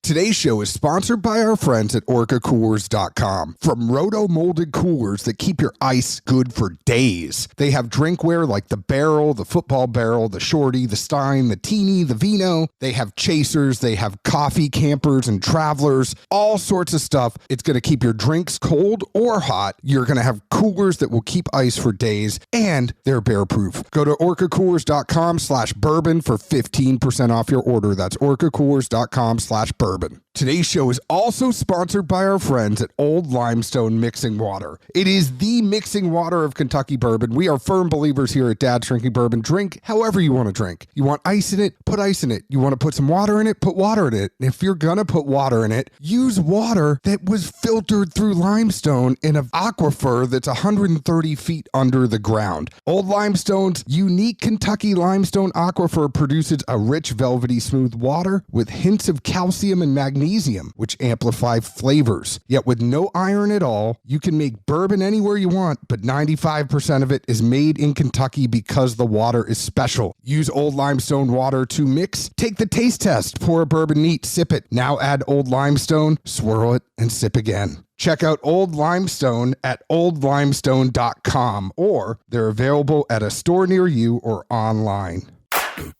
Today's show is sponsored by our friends at OrcaCoolers.com. From roto-molded coolers that keep your ice good for days. They have drinkware like the barrel, the football barrel, the shorty, the stein, the teeny, the vino. They have chasers. They have coffee campers and travelers. All sorts of stuff. It's going to keep your drinks cold or hot. You're going to have coolers that will keep ice for days, and they're bear-proof. Go to OrcaCoolers.com/bourbon for 15% off your order. That's OrcaCoolers.com/bourbon. Today's show is also sponsored by our friends at Old Limestone Mixing Water. It is the mixing water of Kentucky bourbon. We are firm believers here at Dad's Drinking Bourbon. Drink however you want to drink. You want ice in it? Put ice in it. You want to put some water in it? Put water in it. And if you're going to put water in it, use water that was filtered through limestone in an aquifer that's 130 feet under the ground. Old Limestone's unique Kentucky limestone aquifer produces a rich, velvety, smooth water with hints of calcium and magnesium, which amplify flavors. Yet with no iron at all, you can make bourbon anywhere you want, but 95% of it is made in Kentucky because the water is special. Use Old Limestone water to mix. Take the taste test. Pour a bourbon neat. Sip it. Now add Old Limestone, swirl it, and sip again. Check out Old Limestone at oldlimestone.com, or they're available at a store near you or online.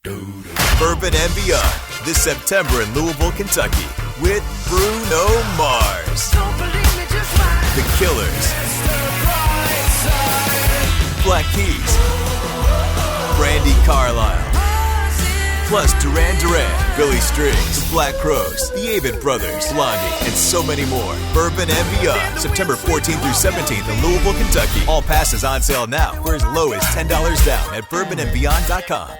Bourbon and Beyond this September in Louisville, Kentucky with Bruno Mars, The Killers, Black Keys, Brandy Carlisle, plus Duran Duran, Billy Strings, The Black Crowes, The Avett Brothers, Blondie, and so many more. Bourbon and Beyond, September 14th through 17th in Louisville, Kentucky. All passes on sale now for as low as $10 down at bourbonandbeyond.com.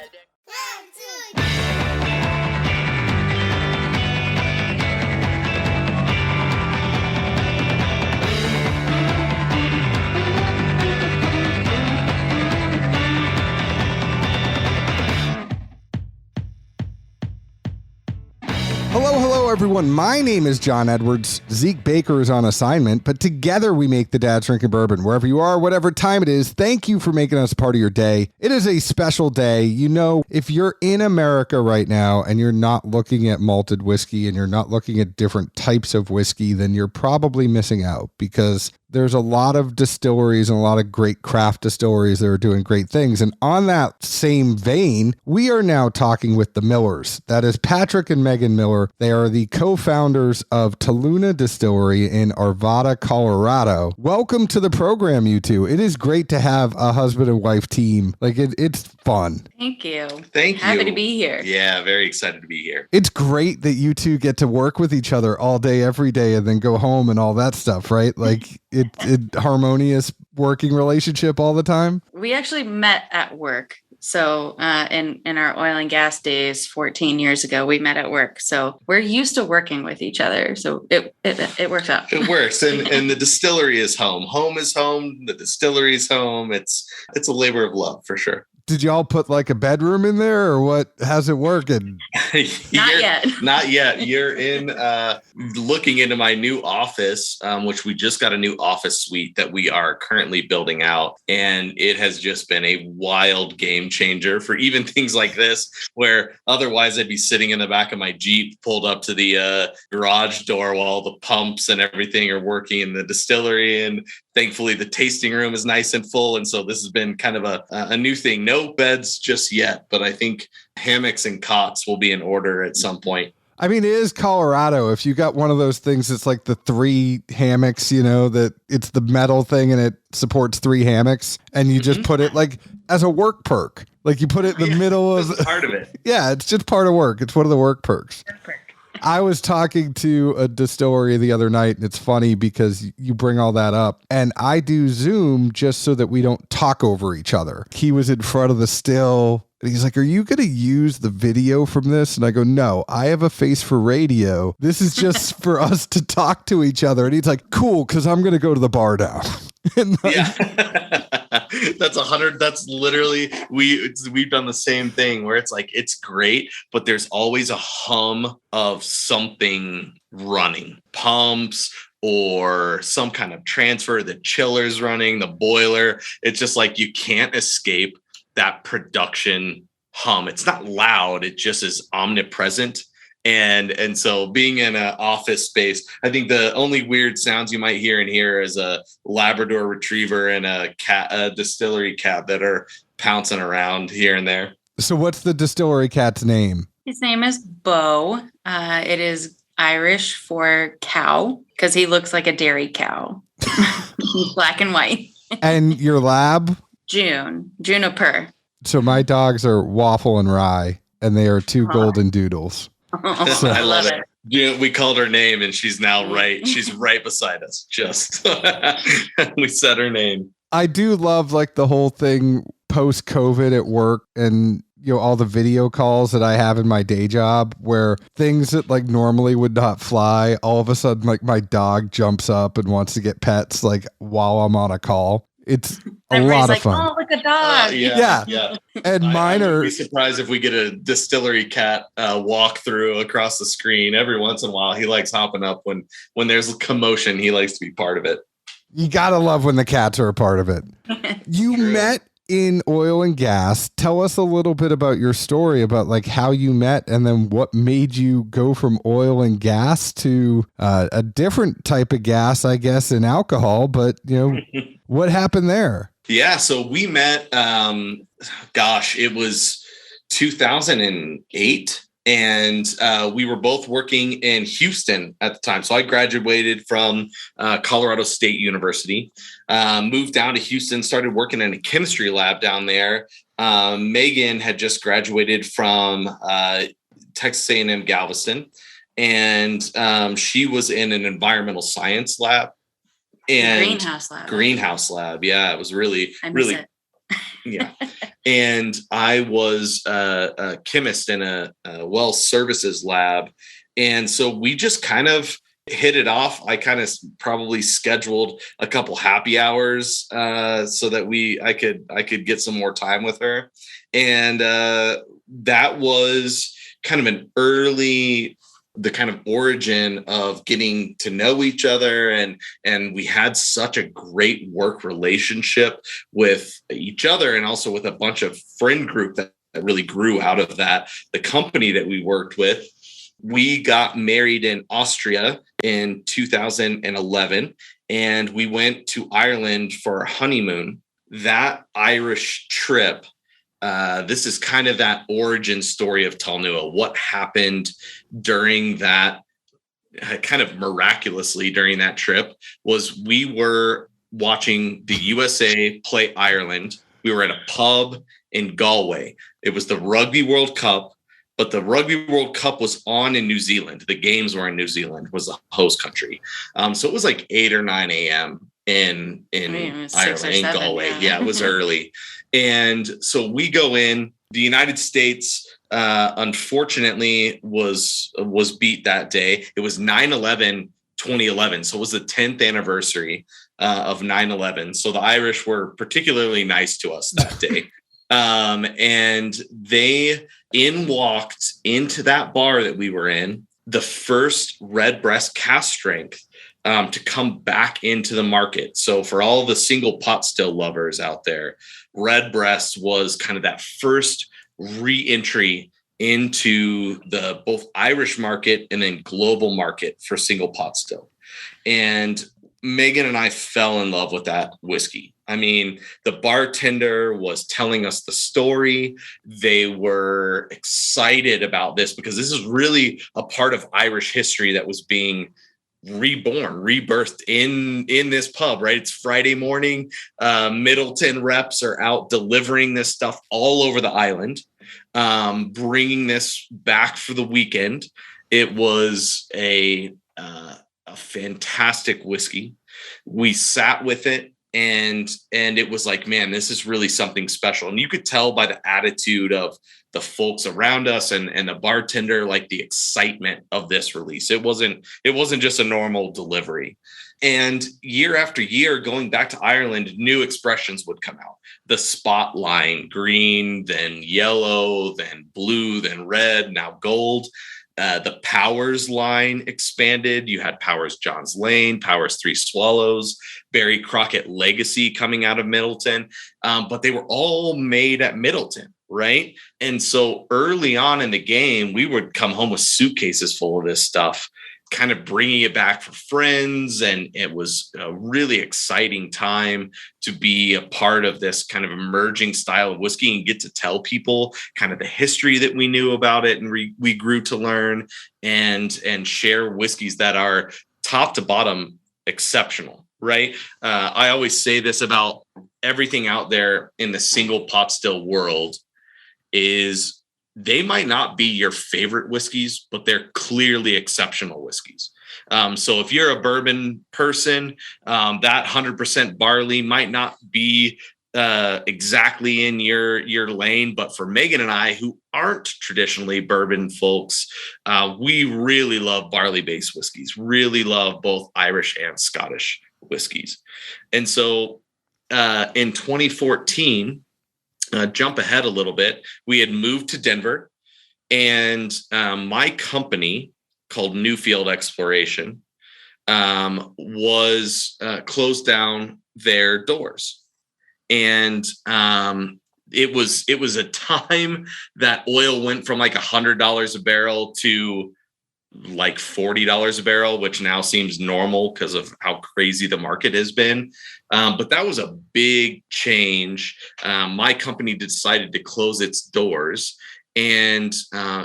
Hello, everyone. My name is John Edwards. Zeke Baker is on assignment, but together we make the Dad's Drinking Bourbon. Wherever you are, whatever time it is, thank you for making us part of your day. It is a special day. You know, if you're in America right now and you're not looking at malted whiskey and you're not looking at different types of whiskey, then you're probably missing out, because there's a lot of distilleries and a lot of great craft distilleries that are doing great things. And on that same vein, we are now talking with the Millers. That is Patrick and Meagan Miller. They are the co-founders of Talnua Distillery in Arvada, Colorado. Welcome to the program, you two. It is great to have a husband and wife team. Like, it's fun. Thank you. Thank you. Happy to be here. Yeah, very excited to be here. It's great that you two get to work with each other all day, every day, and then go home and all that stuff, right? Like, it harmonious working relationship all the time. We actually met at work. So in our oil and gas days 14 years ago, we met at work. So we're used to working with each other. So it works out. It works. And the distillery is home. Home is home. The distillery is home. It's a labor of love for sure. Did y'all put like a bedroom in there, or what? How's it working? Not yet. Not yet. You're in looking into my new office, which we just got a new office suite that we are currently building out. And it has just been a wild game changer for even things like this, where otherwise I'd be sitting in the back of my Jeep pulled up to the garage door while the pumps and everything are working in the distillery. And thankfully the tasting room is nice and full. And so this has been kind of a new thing. No beds just yet, but I think hammocks and cots will be in order at some point. I mean, it is Colorado. If you got one of those things, it's like the 3 hammocks, you know, that it's the metal thing and it supports 3 hammocks, and you just put it like as a work perk. Like you put it in the middle of part of it. Yeah, it's just part of work. It's one of the work perks. I was talking to a distillery the other night, and it's funny because you bring all that up, and I do Zoom just so that we don't talk over each other. He was in front of the still, and he's like, "Are you going to use the video from this?" And I go, "No, I have a face for radio. This is just for us to talk to each other." And he's like, "Cool, because I'm going to go to the bar now." And like, yeah. That's literally, we've done the same thing where it's like, it's great, but there's always a hum of something running, pumps or some kind of transfer, the chiller's running, the boiler. It's just like, you can't escape that production hum. It's not loud. It just is omnipresent. And so being in an office space, I think the only weird sounds you might hear in here is a Labrador retriever and a distillery cat that are pouncing around here and there. So what's the distillery cat's name? His name is Bo. It is Irish for cow because he looks like a dairy cow. Black and white. And your lab? Juniper. So my dogs are Waffle and Rye, and they are two golden doodles. So, I love it. Yeah, we called her name and she's now right. She's right beside us. Just we said her name. I do love like the whole thing post COVID at work and all the video calls that I have in my day job where things that like normally would not fly, all of a sudden like my dog jumps up and wants to get pets like while I'm on a call. It's a lot of fun. Oh, look a dog. Yeah. And mine I are. would be surprised if we get a distillery cat walk through across the screen. Every once in a while, he likes hopping up when there's commotion. He likes to be part of it. You gotta love when the cats are a part of it. You met in oil and gas. Tell us a little bit about your story about like how you met and then what made you go from oil and gas to a different type of gas, I guess, in alcohol. But what happened there? Yeah, so we met. It was 2008. And we were both working in Houston at the time. So I graduated from Colorado State University, moved down to Houston, started working in a chemistry lab down there. Meagan had just graduated from Texas A&M Galveston, and she was in an environmental science lab. And greenhouse lab. Yeah, it was really. Yeah. And I was a chemist in a well services lab. And so we just kind of hit it off. I kind of probably scheduled a couple happy hours so that I could get some more time with her. And that was kind of the kind of origin of getting to know each other. And we had such a great work relationship with each other and also with a bunch of friend group that really grew out of that. The company that we worked with, we got married in Austria in 2011, and we went to Ireland for a honeymoon. That Irish trip, this is kind of that origin story of Talnua. What happened during that, kind of miraculously during that trip, was we were watching the USA play Ireland. We were at a pub in Galway. It was the Rugby World Cup, but the Rugby World Cup was on in New Zealand. The games were in New Zealand, was the host country. So it was like 8 or 9 a.m. in Ireland, in Galway. Yeah, it was early. And so we go in. The United States, unfortunately, was beat that day. It was 9/11, 2011. So it was the 10th anniversary of 9/11. So the Irish were particularly nice to us that day. And they walked into that bar that we were in, the first Redbreast cask strength to come back into the market. So for all the single pot still lovers out there, Redbreast was kind of that first re-entry into the both Irish market and then global market for single pot still. And Meagan and I fell in love with that whiskey. I mean, the bartender was telling us the story. They were excited about this because this is really a part of Irish history that was being rebirthed in this pub, right? It's Friday morning. Middleton reps are out delivering this stuff all over the island, bringing this back for the weekend. It was a fantastic whiskey. We sat with it and it was like, man, this is really something special. And you could tell by the attitude of the folks around us and the bartender, like the excitement of this release. It wasn't just a normal delivery. And year after year, going back to Ireland, new expressions would come out. The spot line, green, then yellow, then blue, then red, now gold. The Powers line expanded. You had Powers John's Lane, Powers Three Swallows, Barry Crockett Legacy coming out of Middleton. But they were all made at Middleton. right? And so early on in the game, we would come home with suitcases full of this stuff, kind of bringing it back for friends. And it was a really exciting time to be a part of this kind of emerging style of whiskey and get to tell people kind of the history that we knew about it. And we grew to learn and share whiskeys that are top to bottom exceptional, right? I always say this about everything out there in the single pot still world is they might not be your favorite whiskeys, but they're clearly exceptional whiskeys. So if you're a bourbon person, that 100% barley might not be exactly in your lane. But for Meagan and I, who aren't traditionally bourbon folks, we really love barley-based whiskeys, really love both Irish and Scottish whiskeys. And so in 2014, jump ahead a little bit, we had moved to Denver, and my company called Newfield Exploration was closed down their doors. And it was a time that oil went from like $100 a barrel to like $40 a barrel, which now seems normal because of how crazy the market has been. But that was a big change. My company decided to close its doors, and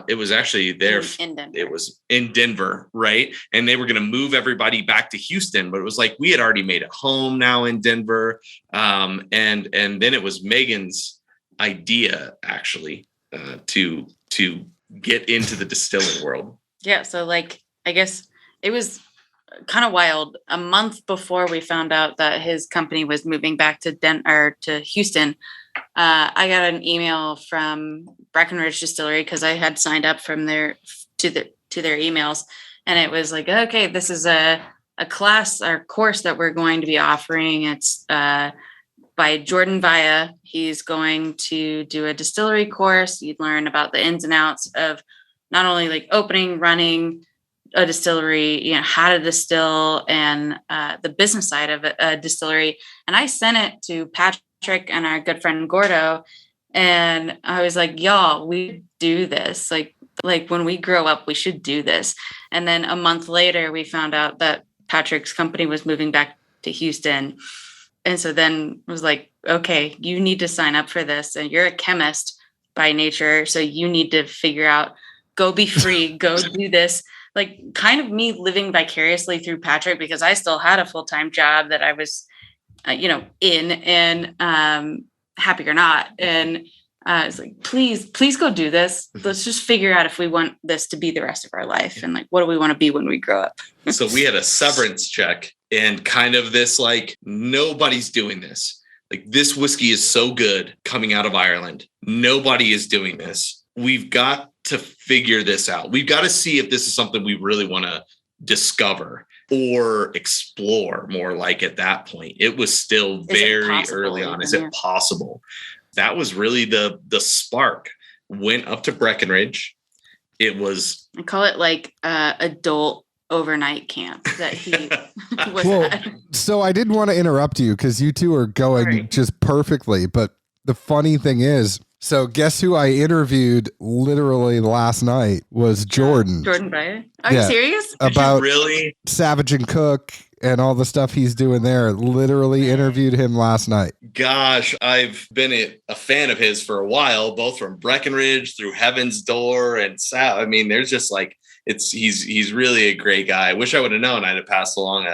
it was actually there. It was in Denver, right? And they were going to move everybody back to Houston, but it was like we had already made a home now in Denver. And then it was Meagan's idea actually to get into the distilling world. Yeah. So like, I guess it was kind of wild. A month before we found out that his company was moving back to Houston, I got an email from Breckenridge Distillery because I had signed up from their to their emails, and it was like, okay, this is a class or course that we're going to be offering. It's by Jordan Vaya. He's going to do a distillery course. You'd learn about the ins and outs of not only like opening, running a distillery, how to distill, and the business side of a distillery. And I sent it to Patrick and our good friend Gordo, and I was like, y'all, we do this. Like when we grow up, we should do this. And then a month later, we found out that Patrick's company was moving back to Houston. And so then it was like, okay, you need to sign up for this. And you're a chemist by nature, so you need to figure out, go be free, go do this. Like kind of me living vicariously through Patrick, because I still had a full-time job that I was, in, and happy or not. And I was like, please go do this. Let's just figure out if we want this to be the rest of our life. And like, what do we want to be when we grow up? So we had a severance check and kind of this, like, nobody's doing this. Like, this whiskey is so good coming out of Ireland. Nobody is doing this. We've got to figure this out. We've got to see if this is something we really want to discover or explore more. Like at that point, it was still very early on. Is it possible? That was really the spark. Went up to Breckenridge. It was, I call it like adult overnight camp that he was at. So I didn't want to interrupt you because you two are going just perfectly. But the funny thing is, so guess who I interviewed literally last night was Jordan. Jordan Breyer. Are you serious? About really? Savage and Cook and all the stuff he's doing there. Literally interviewed him last night. Gosh, I've been a fan of his for a while, both from Breckenridge through Heaven's Door and I mean, there's just like, he's really a great guy. I wish I would have known. I'd have passed along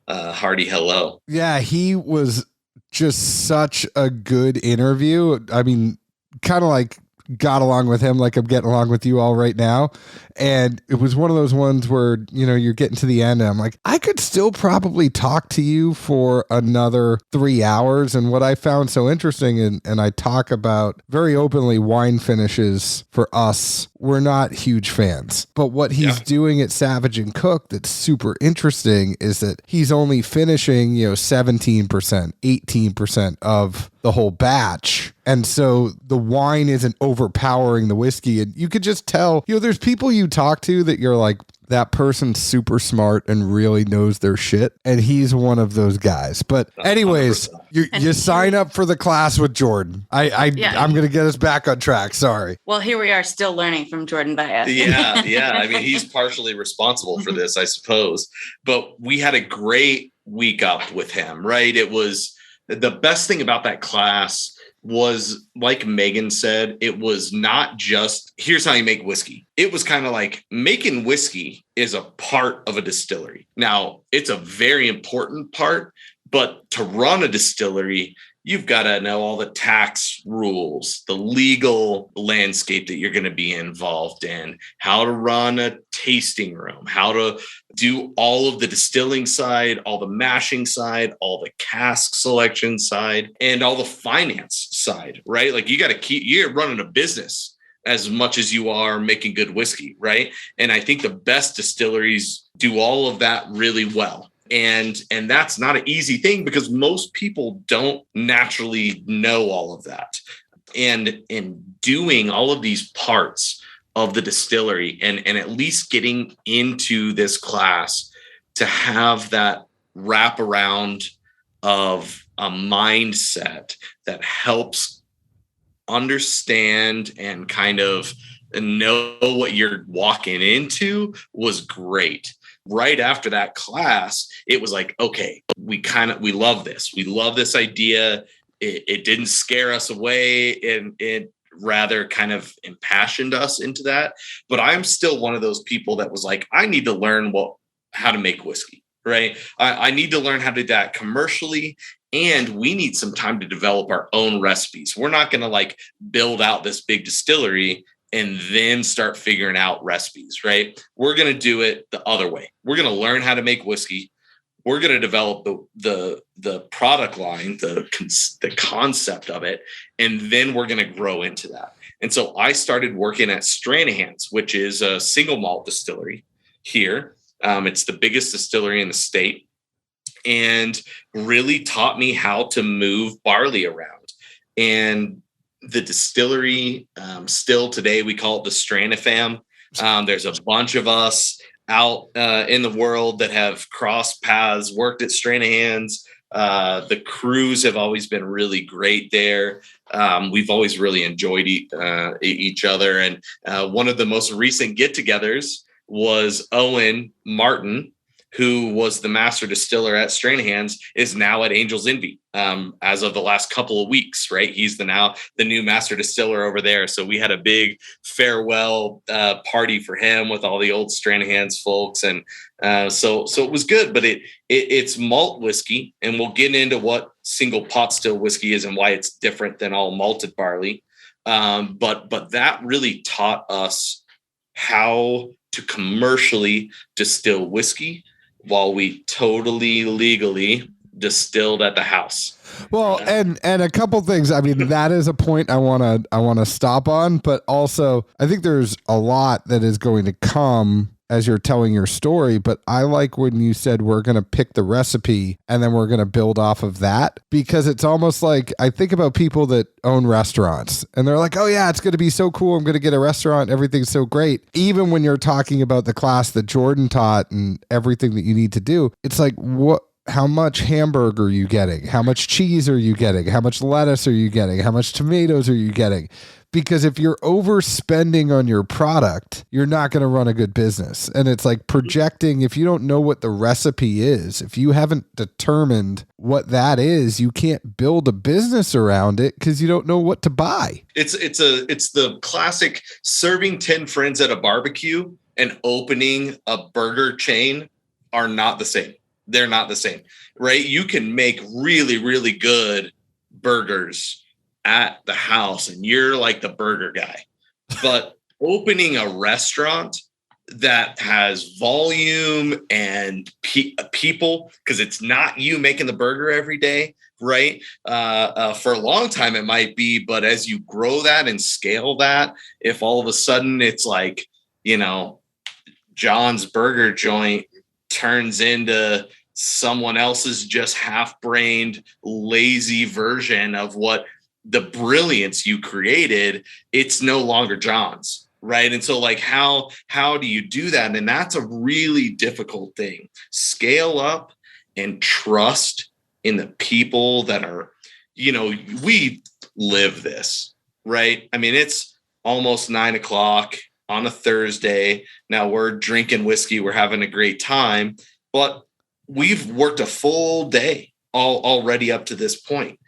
a hearty hello. Yeah, he was just such a good interview. I mean, kind of like got along with him like I'm getting along with you all right now. And it was one of those ones where, you're getting to the end and I'm like, I could still probably talk to you for another 3 hours. And what I found so interesting, and I talk about very openly, wine finishes for us, we're not huge fans. But what he's doing at Savage and Cook that's super interesting is that he's only finishing, 17%, 18% of the whole batch. And so the wine isn't overpowering the whiskey. And you could just tell, there's people you talk to that you're like, that person's super smart and really knows their shit. And he's one of those guys. But anyways, you sign up for the class with Jordan. I'm going to get us back on track. Sorry. Well, here we are still learning from Jordan Baez. Yeah. I mean, he's partially responsible for this, I suppose. But we had a great week up with him, right? It was the best thing about that class was, like Meagan said, it was not just here's how you make whiskey. It was kind of like making whiskey is a part of a distillery. Now, it's a very important part, but to run a distillery, you've got to know all the tax rules, the legal landscape that you're going to be involved in, how to run a tasting room, how to do all of the distilling side, all the mashing side, all the cask selection side, and all the finance side, right? Like you're running a business as much as you are making good whiskey, right? And I think the best distilleries do all of that really well. And that's not an easy thing because most people don't naturally know all of that. And in doing all of these parts of the distillery and at least getting into this class to have that wraparound of a mindset that helps understand and kind of know what you're walking into was great. Right after that class, it was like, okay, we love this. We love this idea. It didn't scare us away, and it rather kind of impassioned us into that. But I'm still one of those people that was like, I need to learn how to make whiskey, right? I need to learn how to do that commercially. And we need some time to develop our own recipes. We're not going to like build out this big distillery and then start figuring out recipes, right? We're going to do it the other way. We're going to learn how to make whiskey. We're going to develop the product line, the concept of it, and then we're going to grow into that. And so I started working at Stranahan's, which is a single malt distillery here. It's the biggest distillery in the state, and really taught me how to move barley around. And the distillery, still today, we call it the Stranafam. There's a bunch of us out in the world that have crossed paths, worked at Stranahan's. The crews have always been really great there. We've always really enjoyed each other. And one of the most recent get-togethers was Owen Martin, who was the master distiller at Stranahan's, is now at Angel's Envy as of the last couple of weeks, right? He's the new master distiller over there. So we had a big farewell party for him with all the old Stranahan's folks. And so it was good, but it's malt whiskey, and we'll get into what single pot still whiskey is and why it's different than all malted barley. But that really taught us how to commercially distill whiskey while we totally legally distilled at the house. Well, and a couple things. I mean, that is a point I want to stop on, but also I think there's a lot that is going to come as you're telling your story. But I like when you said we're going to pick the recipe and then we're going to build off of that, because it's almost like I think about people that own restaurants and they're like, oh yeah, it's going to be so cool. I'm going to get a restaurant. Everything's so great. Even when you're talking about the class that Jordan taught and everything that you need to do, it's like, how much hamburger are you getting? How much cheese are you getting? How much lettuce are you getting? How much tomatoes are you getting? Because if you're overspending on your product, you're not going to run a good business. And it's like projecting, if you don't know what the recipe is, if you haven't determined what that is, you can't build a business around it because you don't know what to buy. It's the classic serving 10 friends at a barbecue and opening a burger chain are not the same. They're not the same, right? You can make really, really good burgers at the house and you're like the burger guy, but opening a restaurant that has volume and people, because it's not you making the burger every day, right? For a long time it might be, but as you grow that and scale that, if all of a sudden it's like, John's burger joint turns into someone else's just half-brained, lazy version of what the brilliance you created, it's no longer John's, right? And so like, how do you do that? And that's a really difficult thing. Scale up and trust in the people that are, we live this, right? I mean, it's almost 9:00 on a Thursday. Now we're drinking whiskey. We're having a great time, but we've worked a full day already up to this point.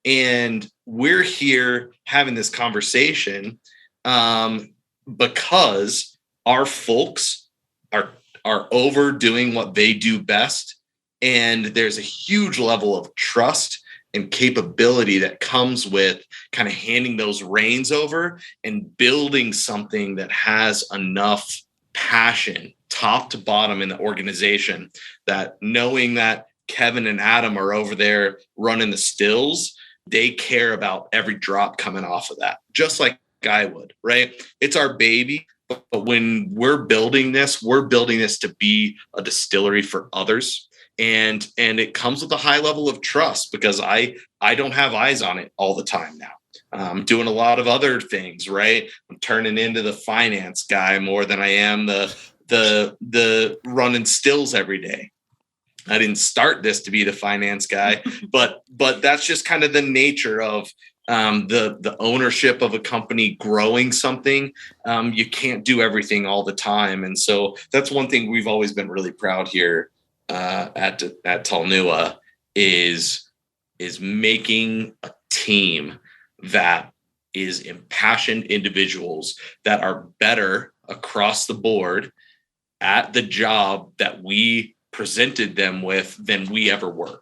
And we're here having this conversation because our folks are overdoing what they do best. And there's a huge level of trust and capability that comes with kind of handing those reins over and building something that has enough passion, top to bottom in the organization, that knowing that Kevin and Adam are over there running the stills, they care about every drop coming off of that, just like I would, right? It's our baby. But when we're building this to be a distillery for others. And it comes with a high level of trust, because I don't have eyes on it all the time now. I'm doing a lot of other things, right? I'm turning into the finance guy more than I am the running stills every day. I didn't start this to be the finance guy, but that's just kind of the nature of the ownership of a company growing something. You can't do everything all the time. And so that's one thing we've always been really proud here at Talnua is making a team that is impassioned individuals that are better across the board at the job that we presented them with than we ever were.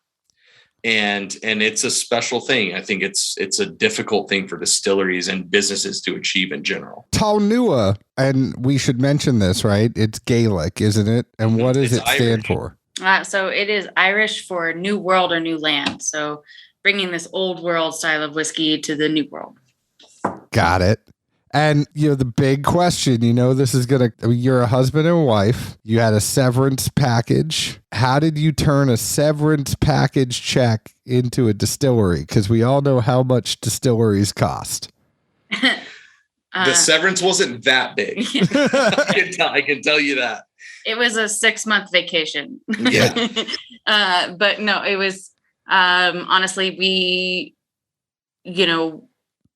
And it's a special thing. I think it's a difficult thing for distilleries and businesses to achieve in general. Talnua, and we should mention this, right? It's Gaelic, isn't it? And what does it stand for? So it is Irish for new world or new land. So bringing this old world style of whiskey to the new world. Got it. And, the big question, this is you're a husband and wife. You had a severance package. How did you turn a severance package check into a distillery? Because we all know how much distilleries cost. The severance wasn't that big. I can tell you that. It was a 6-month vacation. Yeah. But no, it was, honestly, we,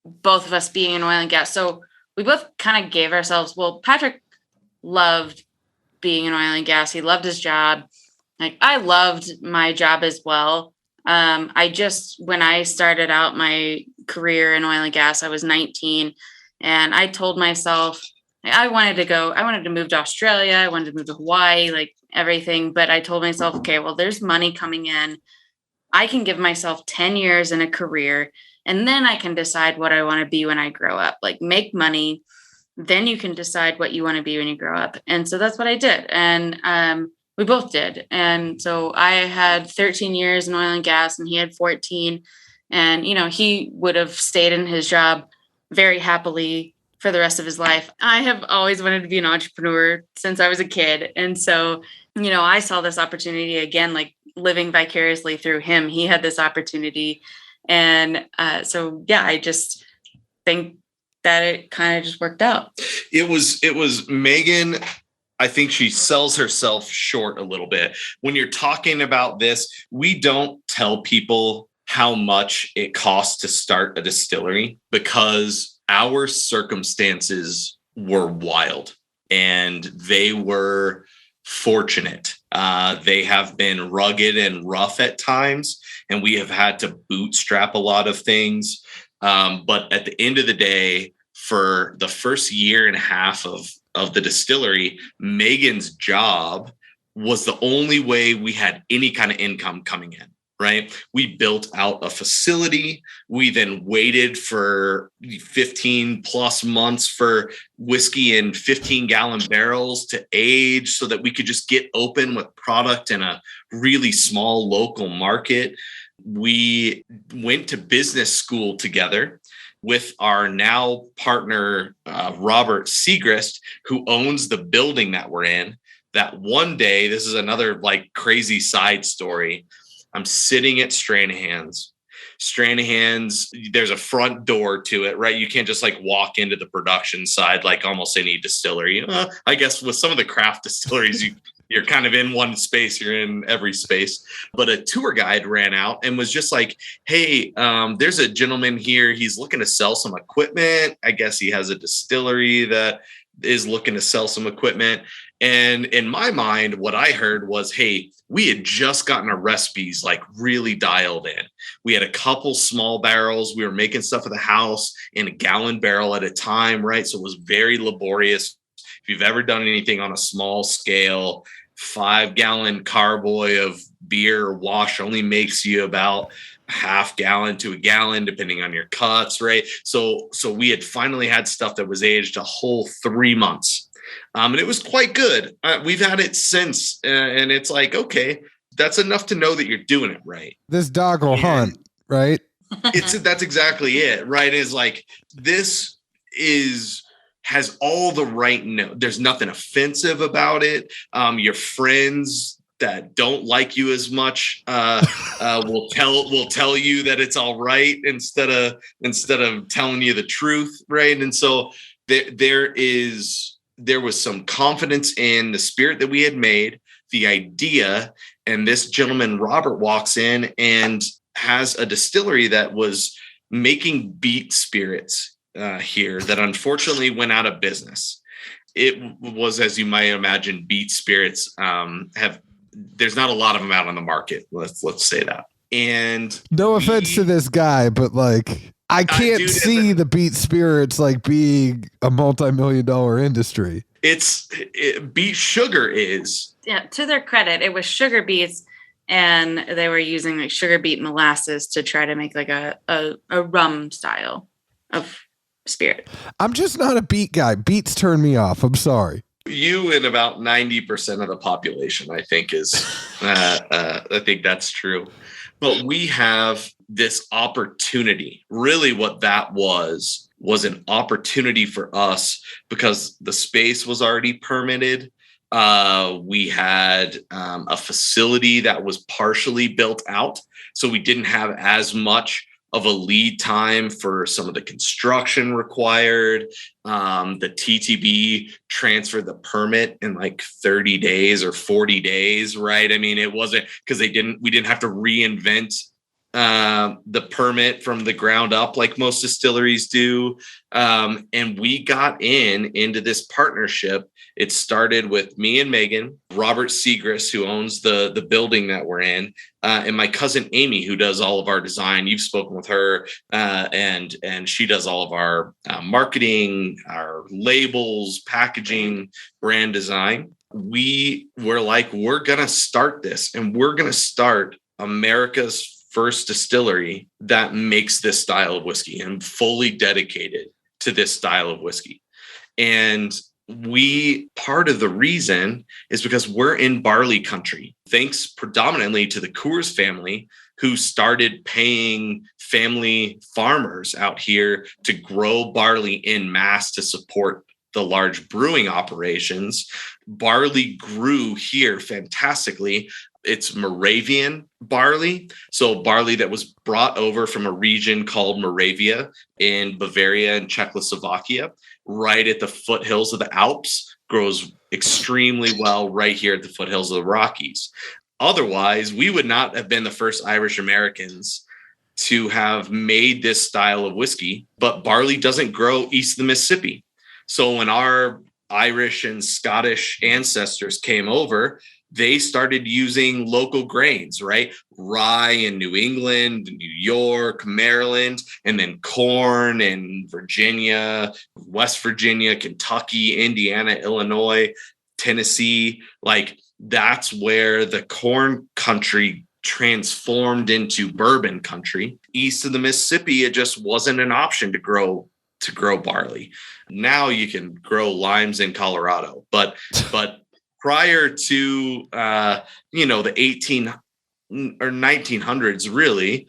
both of us being in oil and gas. So we both kind of gave ourselves, Patrick loved being in oil and gas. He loved his job. Like, I loved my job as well. When I started out my career in oil and gas, I was 19, and I told myself I wanted to move to Australia. I wanted to move to Hawaii, like everything. But I told myself, okay, well, there's money coming in. I can give myself 10 years in a career, and then I can decide what I want to be when I grow up, like make money. Then you can decide what you want to be when you grow up. And so that's what I did. And we both did. And so I had 13 years in oil and gas, and he had 14. And, he would have stayed in his job very happily for the rest of his life. I have always wanted to be an entrepreneur since I was a kid. And so, I saw this opportunity again, like living vicariously through him. He had this opportunity. And I just think that it kind of just worked out. It was Meagan. I think she sells herself short a little bit. When you're talking about this, we don't tell people how much it costs to start a distillery, because our circumstances were wild and they were fortunate. They have been rugged and rough at times, and we have had to bootstrap a lot of things. But at the end of the day, for the first year and a half of the distillery, Meagan's job was the only way we had any kind of income coming in. Right? We built out a facility. We then waited for 15 plus months for whiskey in 15-gallon barrels to age so that we could just get open with product in a really small local market. We went to business school together with our now partner, Robert Segrist, who owns the building that we're in. That one day, this is another like crazy side story. I'm sitting at Stranahan's, Stranahan's, there's a front door to it, right? You can't just like walk into the production side like almost any distillery. I guess with some of the craft distilleries, you're kind of in one space, you're in every space. But a tour guide ran out and was just like, hey, there's a gentleman here. He's looking to sell some equipment. I guess he has a distillery that is looking to sell some equipment. And in my mind, what I heard was, hey, we had just gotten our recipes like really dialed in. We had a couple small barrels. We were making stuff at the house in a gallon barrel at a time, right? So it was very laborious. If you've ever done anything on a small scale, 5-gallon carboy of beer or wash only makes you about half gallon to a gallon, depending on your cuts, right? So we had finally had stuff that was aged a whole 3 months. And it was quite good. We've had it since, and it's like, okay, that's enough to know that you're doing it right. This dog will hunt, right? That's exactly it, right? Is like, this has all the right note. There's nothing offensive about it. Your friends that don't like you as much will tell you that it's all right instead of telling you the truth, right? And so there was some confidence in the spirit that we had made, the idea, and this gentleman Robert walks in and has a distillery that was making beet spirits here that unfortunately went out of business. It was, as you might imagine, beet spirits there's not a lot of them out on the market. Let's say that. And no offense to this guy, but like, I can't see the beet spirits like being a multi-million-dollar industry. Beet sugar is. Yeah, to their credit, it was sugar beets, and they were using like sugar beet molasses to try to make like a rum style of spirit. I'm just not a beet guy. Beets turn me off. I'm sorry. You and about 90% of the population, I think, is. I think that's true. But we have this opportunity. Really, what that was an opportunity for us because the space was already permitted. We had a facility that was partially built out, so we didn't have as much of a lead time for some of the construction required. The TTB transferred the permit in like 30 days or 40 days, right? I mean, it wasn't because we didn't have to reinvent the permit from the ground up like most distilleries do. And we got into this partnership. It started with me and Meagan, Robert Segrist, who owns the building that we're in, and my cousin Amy, who does all of our design. You've spoken with her, and she does all of our marketing, our labels, packaging, brand design. We were like, we're going to start this, and we're going to start America's first distillery that makes this style of whiskey and fully dedicated to this style of whiskey. And part of the reason is because we're in barley country, thanks predominantly to the Coors family, who started paying family farmers out here to grow barley in mass to support the large brewing operations. Barley grew here fantastically. It's Moravian barley. So barley that was brought over from a region called Moravia in Bavaria and Czechoslovakia, right at the foothills of the Alps, grows extremely well right here at the foothills of the Rockies. Otherwise, we would not have been the first Irish Americans to have made this style of whiskey, but barley doesn't grow east of the Mississippi. So when our Irish and Scottish ancestors came over, they started using local grains, right? Rye in New England, New York, Maryland, and then corn in Virginia, West Virginia, Kentucky, Indiana, Illinois, Tennessee. Like, that's where the corn country transformed into bourbon country. East of the Mississippi, it just wasn't an option to grow barley. Now you can grow limes in Colorado, but prior to the 18 or 1900s, really,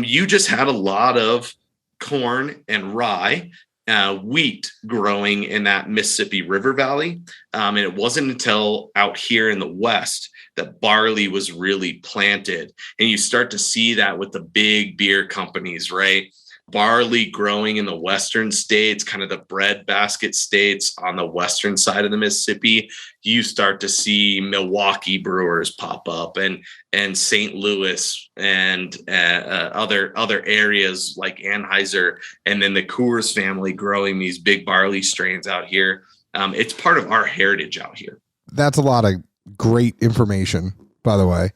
you just had a lot of corn and rye wheat growing in that Mississippi River Valley. And it wasn't until out here in the West that barley was really planted. And you start to see that with the big beer companies, right? Barley growing in the Western states, kind of the breadbasket states on the Western side of the Mississippi. You start to see Milwaukee brewers pop up and St. Louis and other areas like Anheuser, and then the Coors family growing these big barley strains out here. It's part of our heritage out here. That's a lot of great information, by the way.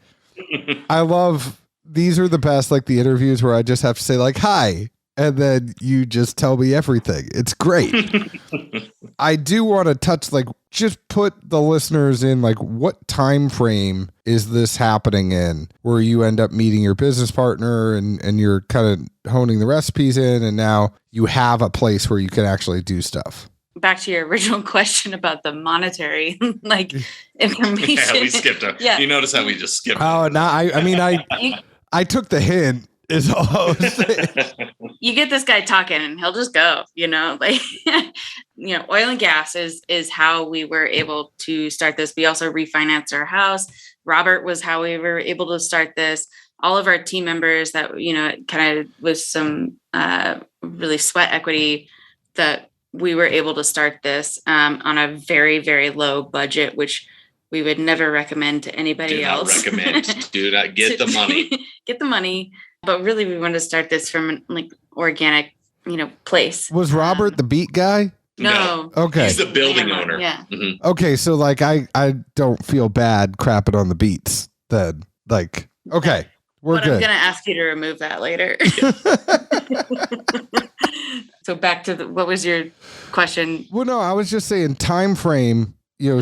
I love, these are the best, like the interviews where I just have to say like, hi, and then you just tell me everything. It's great. I do want to touch, like, just put the listeners in, like, what time frame is this happening in, where you end up meeting your business partner and you're kind of honing the recipes in, and now you have a place where you can actually do stuff. Back to your original question about the monetary, like, information. Yeah, we skipped it. Yeah. You notice how we just skipped Oh, no, I took the hint. Is all I was saying. You get this guy talking and he'll just go, like, oil and gas is how we were able to start this. We also refinanced our house. Robert was how we were able to start this. All of our team members that, kind of was some really sweat equity that we were able to start this on a very, very low budget, which we would never recommend to anybody else. Do not get the money. Get the money. But really, we wanted to start this from an organic, place. Was Robert the beat guy? No. Okay. He's the building owner. Yeah. Mm-hmm. Okay, so like I don't feel bad crapping on the beats then. Like, okay, we're good. I'm gonna ask you to remove that later. So back to what was your question? Well, no, I was just saying time frame.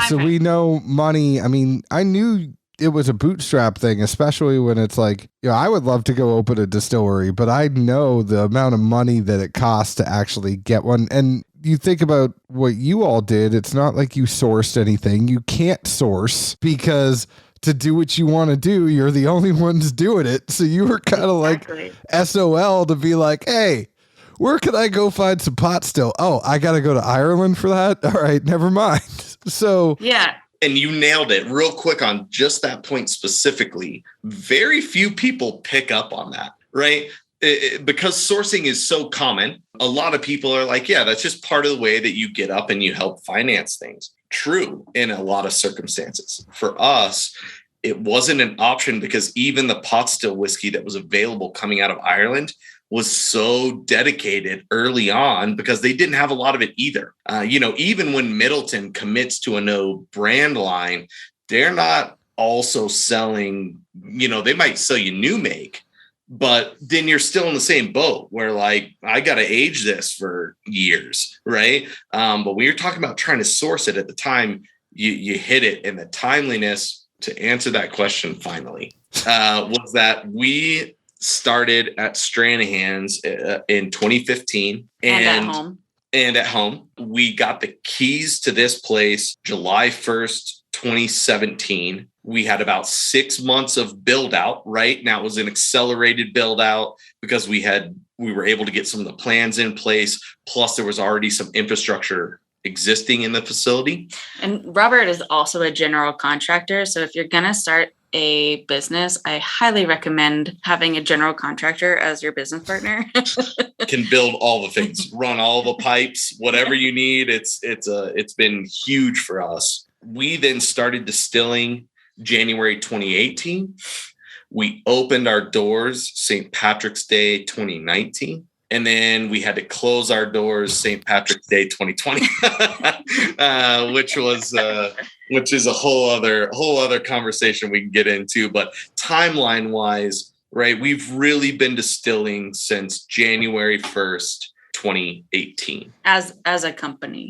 So we know money. I mean, I knew it was a bootstrap thing, especially when it's like, I would love to go open a distillery, but I know the amount of money that it costs to actually get one. And you think about what you all did, it's not like you sourced anything. You can't source because to do what you want to do, you're the only ones doing it. So you were kind of like SOL to be like, hey, where can I go find some pot still? Oh, I got to go to Ireland for that? All right, never mind. So yeah. And you nailed it real quick on just that point specifically. Very few people pick up on that, right? Because sourcing is so common. A lot of people are like, yeah, that's just part of the way that you get up and you help finance things. True in a lot of circumstances. For us, it wasn't an option because even the pot still whiskey that was available coming out of Ireland was so dedicated early on because they didn't have a lot of it either. Even when Middleton commits to a no brand line, they're not also selling, they might sell you new make, but then you're still in the same boat where like, I got to age this for years. Right. But when you're talking about trying to source it at the time, you hit it. And the timeliness to answer that question finally was that we started at Stranahan's in 2015 and at home. We got the keys to this place July 1st, 2017. We had about 6 months of build out, right? Now it was an accelerated build out because we were able to get some of the plans in place. Plus there was already some infrastructure existing in the facility. And Robert is also a general contractor. So if you're going to start a business, I highly recommend having a general contractor as your business partner. Can build all the things, run all the pipes, whatever you need. It's been huge for us. We then started distilling January 2018. We opened our doors St. Patrick's Day 2019. And then we had to close our doors St. Patrick's Day 2020, which is a whole other conversation we can get into. But timeline wise, right, we've really been distilling since January 1st, 2018. As a company.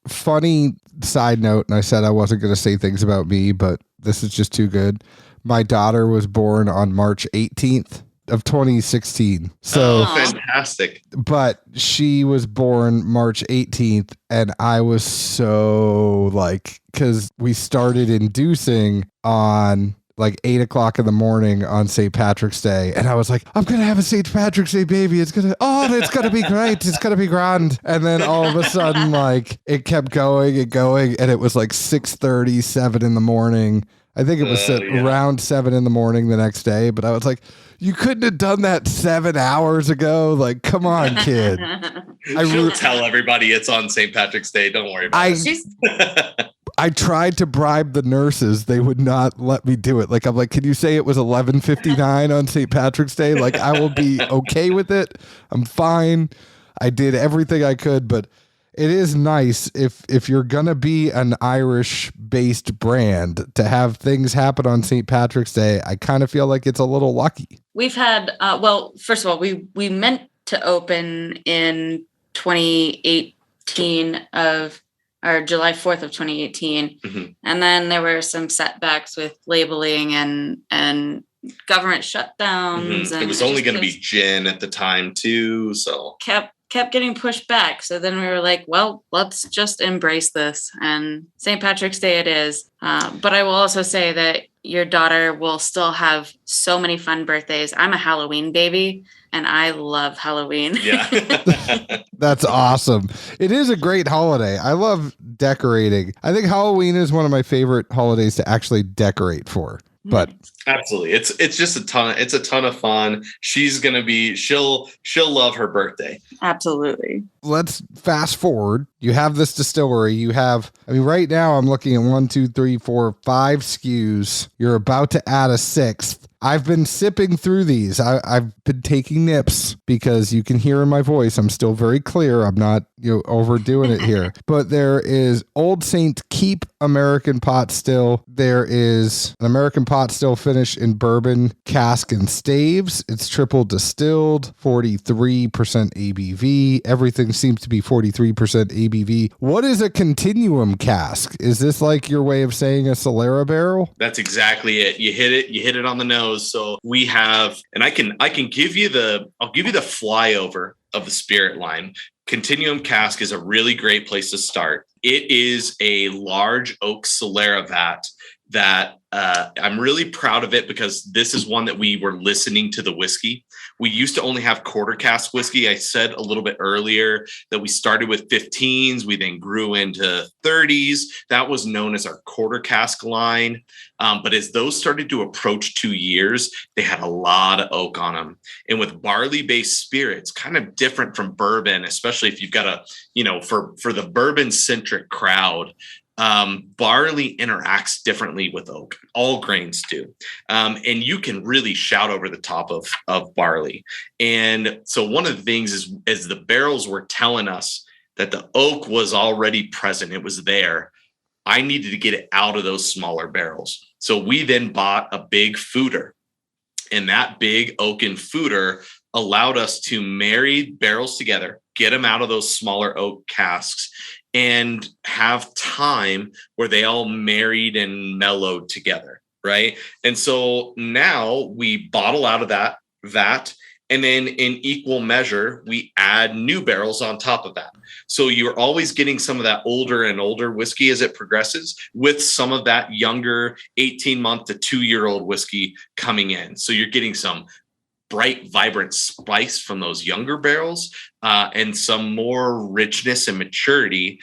Funny side note, and I said I wasn't going to say things about me, but this is just too good. My daughter was born on March 18th. Of 2016. So fantastic. But she was born March 18th and I was so like, because we started inducing on like 8:00 in the morning on St. Patrick's Day. And I was like, I'm going to have a St. Patrick's Day baby. It's going to be great. It's going to be grand. And then all of a sudden, like it kept going and going. And it was like 6:30, 7 in the morning. I think it was around 7 in the morning the next day. But I was like, you couldn't have done that 7 hours ago. Like, come on, kid. She'll tell everybody it's on St. Patrick's Day. Don't worry about it. I tried to bribe the nurses. They would not let me do it. Like, I'm like, can you say it was 11:59 on St. Patrick's Day? Like, I will be okay with it. I'm fine. I did everything I could, but it is nice if you're going to be an Irish-based brand to have things happen on St. Patrick's Day. I kind of feel like it's a little lucky. We've had, first of all, we meant to open in 2018 or July 4th of 2018. Mm-hmm. And then there were some setbacks with labeling and government shutdowns. Mm-hmm. And it was only going to be gin at the time too. So kept getting pushed back. So then we were like, well, let's just embrace this. And St. Patrick's Day it is. But I will also say that your daughter will still have so many fun birthdays. I'm a Halloween baby and I love Halloween. Yeah. That's awesome. It is a great holiday. I love decorating. I think Halloween is one of my favorite holidays to actually decorate for. But absolutely, it's just a ton of fun. She'll love her birthday. Absolutely. Let's fast forward. You have this distillery. Right now I'm looking at 1, 2, 3, 4, 5 SKUs. You're about to add a sixth. I've been sipping through these. I've been taking nips because you can hear in my voice I'm still very clear. I'm not overdoing it here. But there is Old Saint Keep American Pot Still. There is an American Pot Still finish in bourbon cask and staves. It's triple distilled, 43% ABV. Everything seems to be 43% ABV. What is a continuum cask? Is this like your way of saying a Solera barrel? That's exactly it. You hit it on the nose. So we have, and I'll give you the flyover of the spirit line. Continuum cask is a really great place to start. It is a large oak Solera vat that I'm really proud of it because this is one that we were listening to the whiskey. We used to only have quarter cask whiskey. I said a little bit earlier that we started with 15s. We then grew into 30s. That was known as our quarter cask line. But as those started to approach 2 years, they had a lot of oak on them. And with barley-based spirits, kind of different from bourbon, especially if you've got for the bourbon-centric crowd, barley interacts differently with oak. All grains do. And you can really shout over the top of barley. And so one of the things is, as the barrels were telling us that the oak was already present, it was there, I needed to get it out of those smaller barrels. So we then bought a big fooder. And that big oaken fooder allowed us to marry barrels together, get them out of those smaller oak casks, and have time where they all married and mellowed together, right? And so now we bottle out of that vat, and then in equal measure, we add new barrels on top of that. So you're always getting some of that older and older whiskey as it progresses with some of that younger 18-month to 2-year-old whiskey coming in. So you're getting some bright, vibrant spice from those younger barrels and some more richness and maturity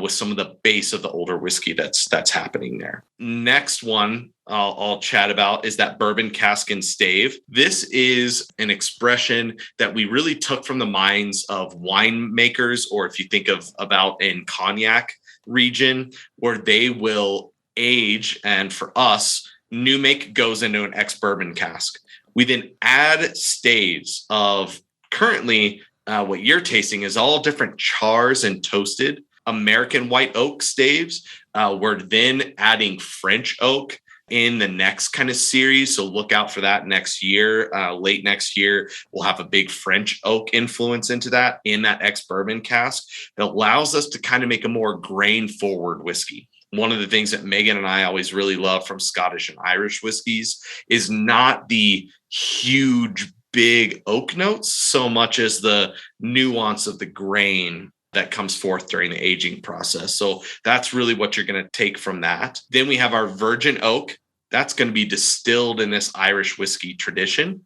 with some of the base of the older whiskey that's happening there. Next one I'll chat about is that bourbon cask and stave. This is an expression that we really took from the minds of winemakers, or if you think about in cognac region, where they will age. And for us, new make goes into an ex-bourbon cask. We then add staves of currently what you're tasting is all different chars and toasted American white oak staves. We're then adding French oak in the next kind of series. So look out for that next year. Late next year, we'll have a big French oak influence into that in that ex-bourbon cask. It allows us to kind of make a more grain forward whiskey. One of the things that Meagan and I always really love from Scottish and Irish whiskeys is not the huge, big oak notes so much as the nuance of the grain that comes forth during the aging process. So that's really what you're going to take from that. Then we have our virgin oak that's going to be distilled in this Irish whiskey tradition,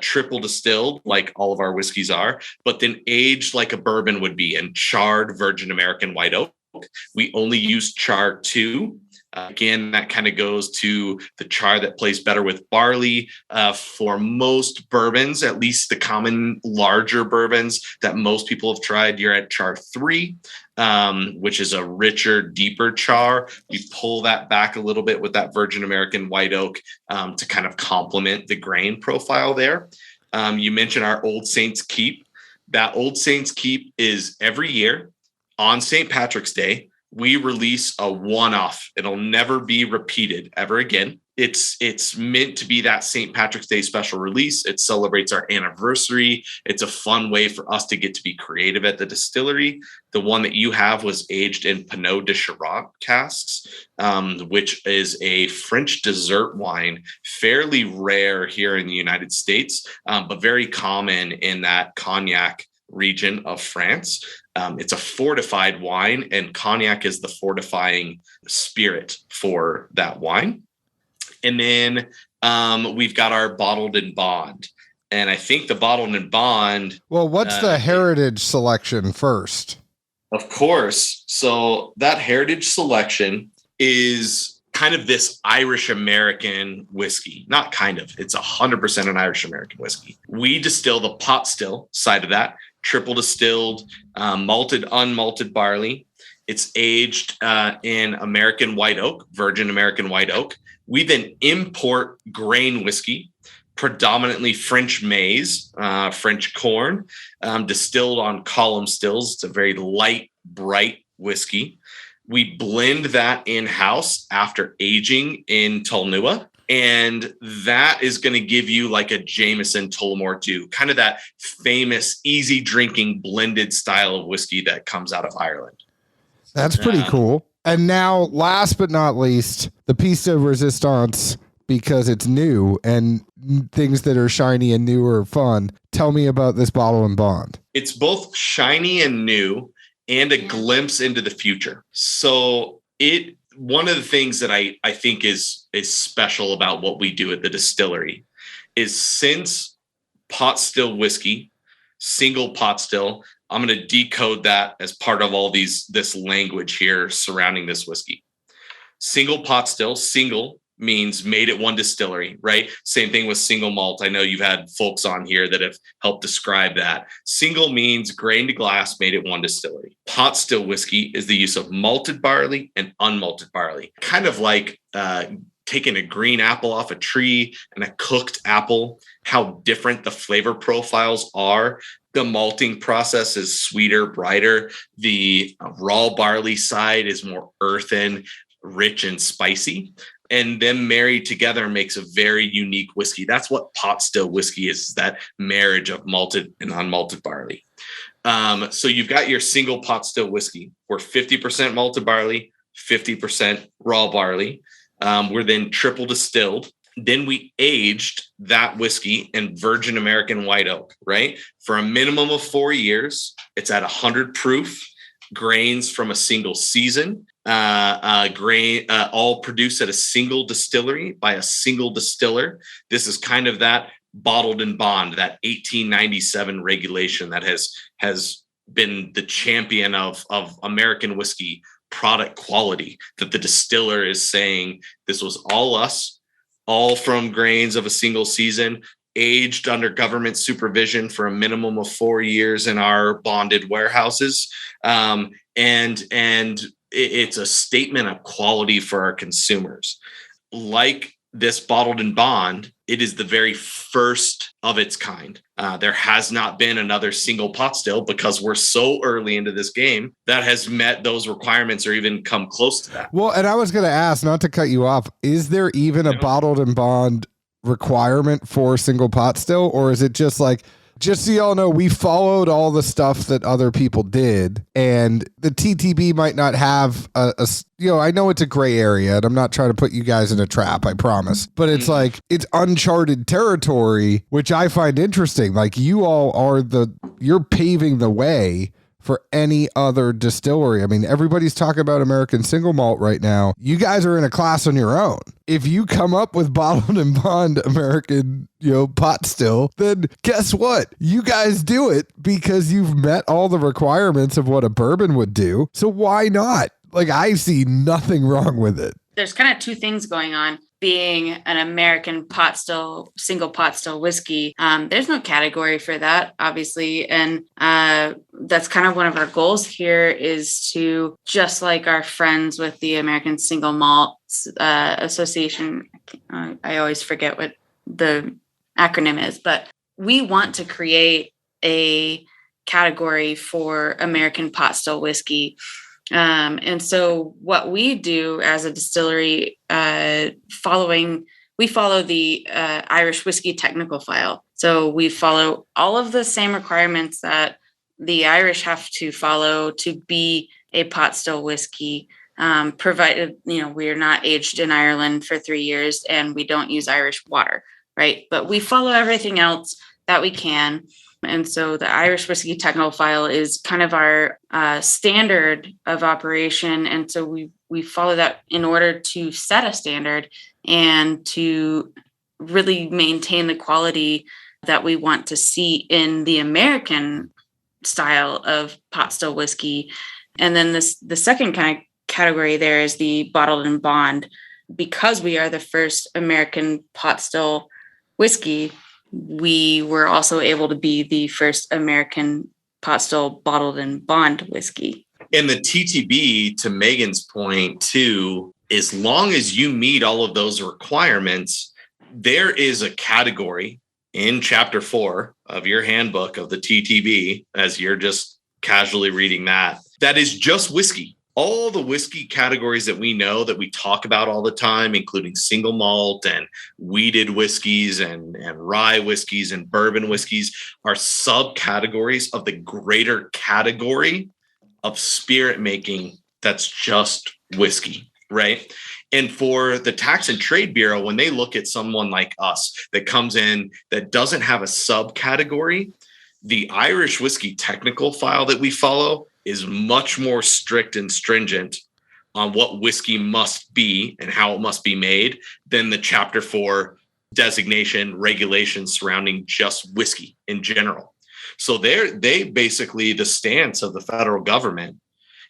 triple distilled like all of our whiskeys are, but then aged like a bourbon would be in charred virgin American white oak. We only use char 2. Again, that kind of goes to the char that plays better with barley. For most bourbons, at least the common larger bourbons that most people have tried, you're at char 3, which is a richer, deeper char. We pull that back a little bit with that virgin American white oak to kind of complement the grain profile there. You mentioned our Old Saints Keep. That Old Saints Keep is every year on St. Patrick's Day. We release a one-off. It'll never be repeated ever again. It's meant to be that St. Patrick's Day special release. It celebrates our anniversary. It's a fun way for us to get to be creative at the distillery. The one that you have was aged in Pinot de Chirac casks, which is a French dessert wine, fairly rare here in the United States, but very common in that cognac region of France. It's a fortified wine, and cognac is the fortifying spirit for that wine. And then we've got our bottled and bond. And I think the bottled and bond. Well, what's the heritage selection first? Of course. So that heritage selection is kind of this Irish American whiskey. Not kind of, it's 100% an Irish American whiskey. We distill the pot still side of that, triple distilled, malted, unmalted barley. It's aged in American white oak, virgin American white oak. We then import grain whiskey, predominantly French maize, French corn, distilled on column stills. It's a very light, bright whiskey. We blend that in-house after aging in Talnua. And that is going to give you like a Jameson Tullamore Dew, kind of that famous, easy drinking blended style of whiskey that comes out of Ireland. That's pretty cool. And now, last but not least, the piece de resistance, because it's new and things that are shiny and new are fun. Tell me about this bottle and bond. It's both shiny and new and a glimpse into the future. So one of the things that I think is special about what we do at the distillery is, since pot still whiskey, single pot still, I'm going to decode that as part of all this language here surrounding this whiskey. Single pot still, single means made at one distillery, right? Same thing with single malt. I know you've had folks on here that have helped describe that. Single means grain to glass, made at one distillery. Pot still whiskey is the use of malted barley and unmalted barley. Kind of like taking a green apple off a tree and a cooked apple, how different the flavor profiles are. The malting process is sweeter, brighter. The raw barley side is more earthen, rich, and spicy. And them married together makes a very unique whiskey. That's what pot still whiskey is, that marriage of malted and unmalted barley. So you've got your single pot still whiskey. We're 50% malted barley, 50% raw barley. We're then triple distilled. Then we aged that whiskey in virgin American white oak, right? For a minimum of 4 years. It's at 100 proof, grains from a single season. Grain, all produced at a single distillery by a single distiller. This is kind of that bottled and bond, that 1897 regulation that has been the champion of American whiskey product quality, that the distiller is saying this was all us, all from grains of a single season, aged under government supervision for a minimum of 4 years in our bonded warehouses. And it's a statement of quality for our consumers. Like this bottled and bond, it is the very first of its kind. There has not been another single pot still, because we're so early into this game, that has met those requirements or even come close to that. Well, and I was going to ask, not to cut you off, is there even a bottled and bond requirement for single pot still? Or is it just like, just so y'all know, we followed all the stuff that other people did, and the TTB might not have I know it's a gray area, and I'm not trying to put you guys in a trap, I promise, but it's like, it's uncharted territory, which I find interesting. Like, you all are you're paving the way for any other distillery. I mean, everybody's talking about American single malt right now. You guys are in a class on your own. If you come up with bottled and bond American, pot still, then guess what? You guys do it because you've met all the requirements of what a bourbon would do. So why not? Like, I see nothing wrong with it. There's kind of two things going on. Being an American single pot still whiskey, there's no category for that, obviously. And that's kind of one of our goals here, is to, just like our friends with the American Single Malt Association, I always forget what the acronym is, but we want to create a category for American pot still whiskey. And so what we do as a distillery, we follow the Irish whiskey technical file. So we follow all of the same requirements that the Irish have to follow to be a pot still whiskey, provided, we are not aged in Ireland for 3 years and we don't use Irish water, right? But we follow everything else that we can. And so the Irish whiskey technical file is kind of our standard of operation. And so we follow that in order to set a standard and to really maintain the quality that we want to see in the American style of pot still whiskey. And then the second kind of category there is the bottled and bond. Because we are the first American pot still whiskey, we were also able to be the first American pot still bottled and bond whiskey. And the TTB, to Megan's point too, as long as you meet all of those requirements, there is a category in chapter 4 of your handbook of the TTB, as you're just casually reading that is just whiskey. All the whiskey categories that we know, that we talk about all the time, including single malt and wheated whiskeys and rye whiskeys and bourbon whiskeys, are subcategories of the greater category of spirit making that's just whiskey, right? And for the Tax and Trade Bureau, when they look at someone like us that comes in that doesn't have a subcategory, the Irish whiskey technical file that we follow is much more strict and stringent on what whiskey must be and how it must be made than the chapter 4 designation regulations surrounding just whiskey in general. So they basically, the stance of the federal government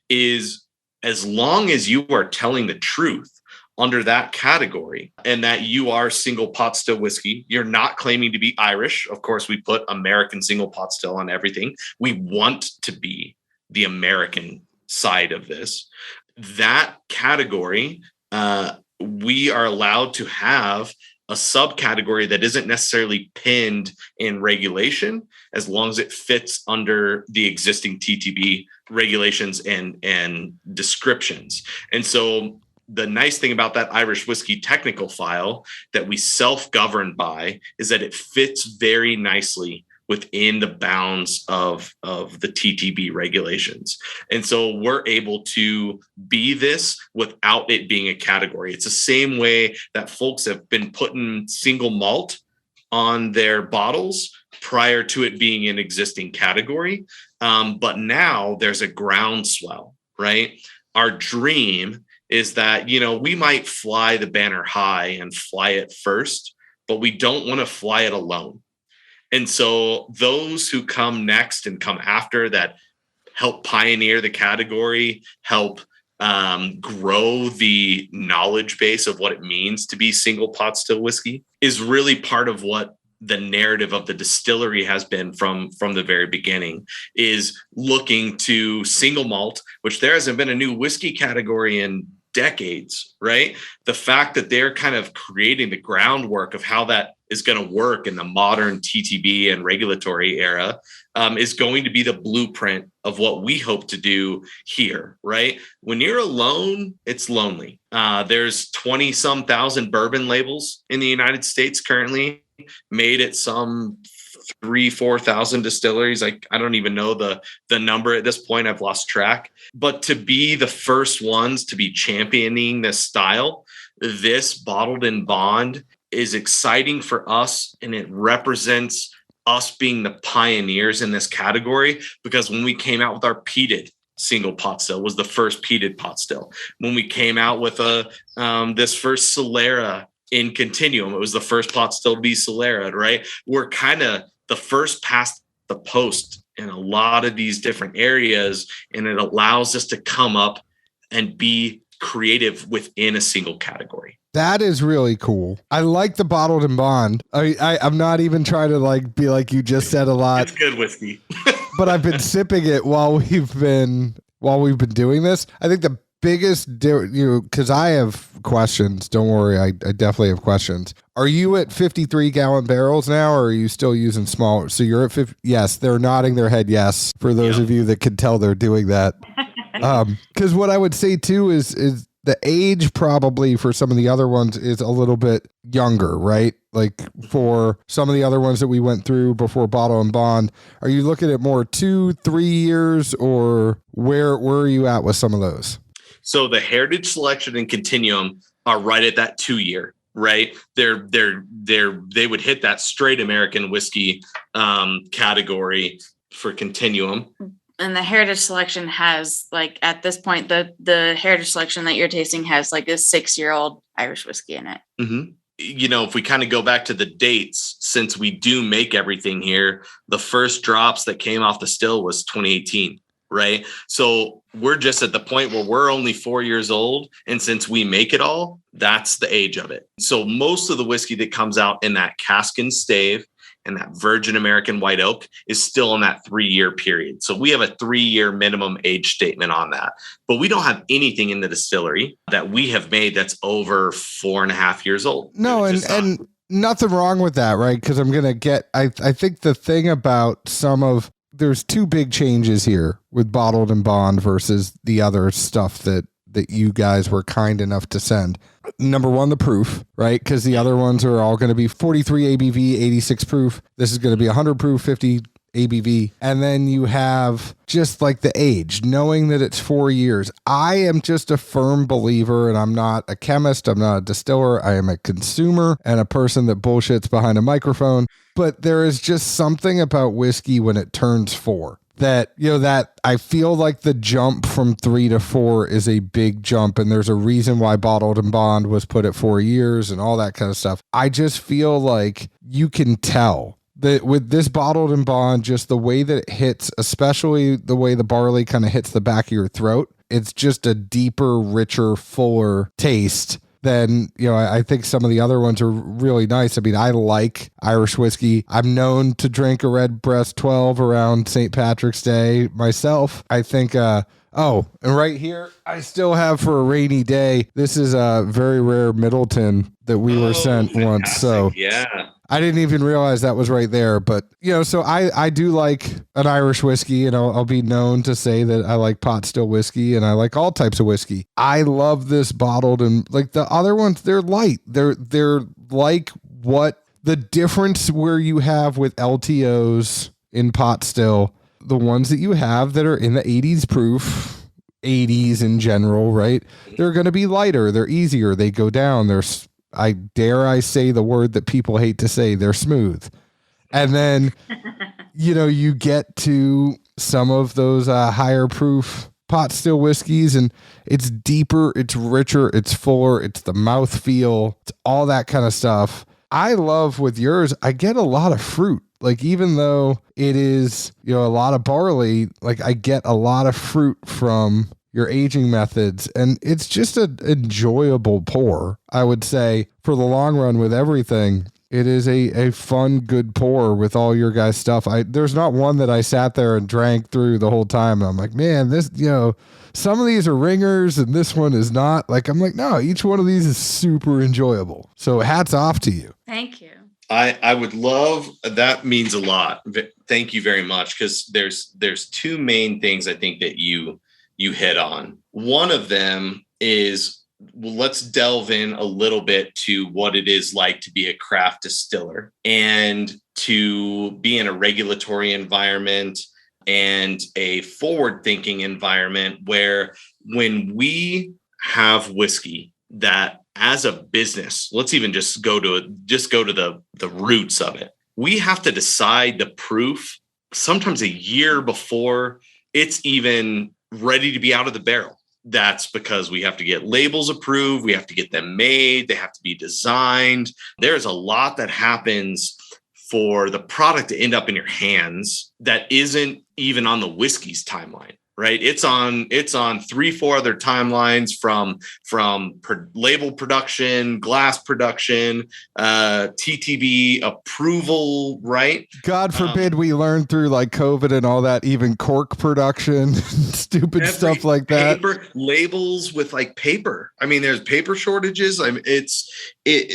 is, as long as you are telling the truth under that category and that you are single pot still whiskey, you're not claiming to be Irish. Of course, we put American single pot still on everything. We want to be the American side of this. That category, we are allowed to have a subcategory that isn't necessarily pinned in regulation, as long as it fits under the existing TTB regulations and descriptions. And so the nice thing about that Irish whiskey technical file that we self-govern by is that it fits very nicely within the bounds of the TTB regulations. And so we're able to be this without it being a category. It's the same way that folks have been putting single malt on their bottles prior to it being an existing category. But now there's a groundswell, right? Our dream is that, we might fly the banner high and fly it first, but we don't want to fly it alone. And so those who come next and come after that help pioneer the category, help grow the knowledge base of what it means to be single pot still whiskey, is really part of what the narrative of the distillery has been from the very beginning, is looking to single malt, which there hasn't been a new whiskey category in decades, right? The fact that they're kind of creating the groundwork of how that is going to work in the modern TTB and regulatory era is going to be the blueprint of what we hope to do here, right? When you're alone, it's lonely. There's 20 some thousand bourbon labels in the United States currently, made at some 3,000-4,000 distilleries. I don't even know the number at this point. I've lost track. But to be the first ones to be championing this style, this bottled and bond, is exciting for us, and it represents us being the pioneers in this category, because when we came out with our peated single pot still, was the first peated pot still. When we came out with this first Solera in Continuum, it was the first pot still to be Solera, right? We're kind of the first past the post in a lot of these different areas, and it allows us to come up and be creative within a single category. That is really cool. I like the bottled and bond. I'm not even trying to like be like you just said a lot. It's good whiskey. But I've been sipping it while we've been doing this. I think the biggest because I have questions. Don't worry, I definitely have questions. Are you at 53-gallon barrels now, or are you still using smaller? So you're at 50. Yes, they're nodding their head yes. For those of you that can tell, they're doing that. Because what I would say too is the age probably for some of the other ones is a little bit younger, right? Like for some of the other ones that we went through before Bottle and Bond, are you looking at more 2-3 years, or where are you at with some of those? So the Heritage Selection and Continuum are right at that 2-year, right? They would hit that straight American whiskey category for Continuum. And the Heritage Selection has, like, at this point, the Heritage Selection that you're tasting has like a 6-year-old Irish whiskey in it. Mm-hmm. You know, if we kind of go back to the dates, since we do make everything here, the first drops that came off the still was 2018, right? So we're just at the point where we're only 4 years old. And since we make it all, that's the age of it. So most of the whiskey that comes out in that cask and stave and that virgin American white oak is still in that 3-year period. So we have a 3-year minimum age statement on that, but we don't have anything in the distillery that we have made that's over 4.5 years old. No, and nothing wrong with that, right? Because I think the thing about there's two big changes here with Bottled and Bond versus the other stuff that you guys were kind enough to send. Number one, the proof, right? Because the other ones are all going to be 43 ABV, 86 proof. This is going to be 100 proof, 50 ABV. And then you have just like the age, knowing that it's 4 years. I am just a firm believer, and I'm not a chemist. I'm not a distiller. I am a consumer and a person that bullshits behind a microphone. But there is just something about whiskey when it turns 4. That I feel like the jump from 3 to 4 is a big jump, and there's a reason why Bottled and Bond was put at 4 years and all that kind of stuff. I just feel like you can tell that with this Bottled and Bond, just the way that it hits, especially the way the barley kind of hits the back of your throat, it's just a deeper, richer, fuller taste. Then, I think some of the other ones are really nice. I mean, I like Irish whiskey. I'm known to drink a Redbreast 12 around St. Patrick's Day myself. I think, and right here, I still have for a rainy day. This is a very rare Middleton that we were sent fantastic. once. So yeah. I didn't even realize that was right there, but so I do like an Irish whiskey, and I'll be known to say that I like pot still whiskey, and I like all types of whiskey. I love this bottled, and like the other ones, they're light. They're like what the difference where you have with LTOs in pot still, the ones that you have that are in the 80s proof, 80s in general, right? They're going to be lighter. They're easier. They go down. I say the word that people hate to say, they're smooth. And then, you get to some of those higher proof pot still whiskeys, and it's deeper, it's richer, it's fuller, it's the mouthfeel, it's all that kind of stuff. I love with yours, I get a lot of fruit. Like, even though it is, a lot of barley, like I get a lot of fruit from your aging methods, and it's just an enjoyable pour. I would say for the long run with everything, it is a fun, good pour with all your guys' stuff. There's not one that I sat there and drank through the whole time. And I'm like, man, this, some of these are ringers and this one is not. Like, I'm like, no, each one of these is super enjoyable. So hats off to you. Thank you. I would love, that means a lot. Thank you very much. Because there's two main things I think that you hit on. One of them is, well, let's delve in a little bit to what it is like to be a craft distiller and to be in a regulatory environment and a forward-thinking environment where when we have whiskey that as a business, let's even just go to the roots of it. we have to decide the proof sometimes a year before it's even ready to be out of the barrel. That's because we have to get labels approved. We have to get them made. They have to be designed. There's a lot that happens for the product to end up in your hands that isn't even on the whiskey's timeline, right? It's on 3-4 other timelines from label production, glass production, TTB approval, right? God forbid we learn through like COVID and all that, even cork production, stupid stuff like that. Paper labels with like paper. I mean, there's paper shortages. I mean,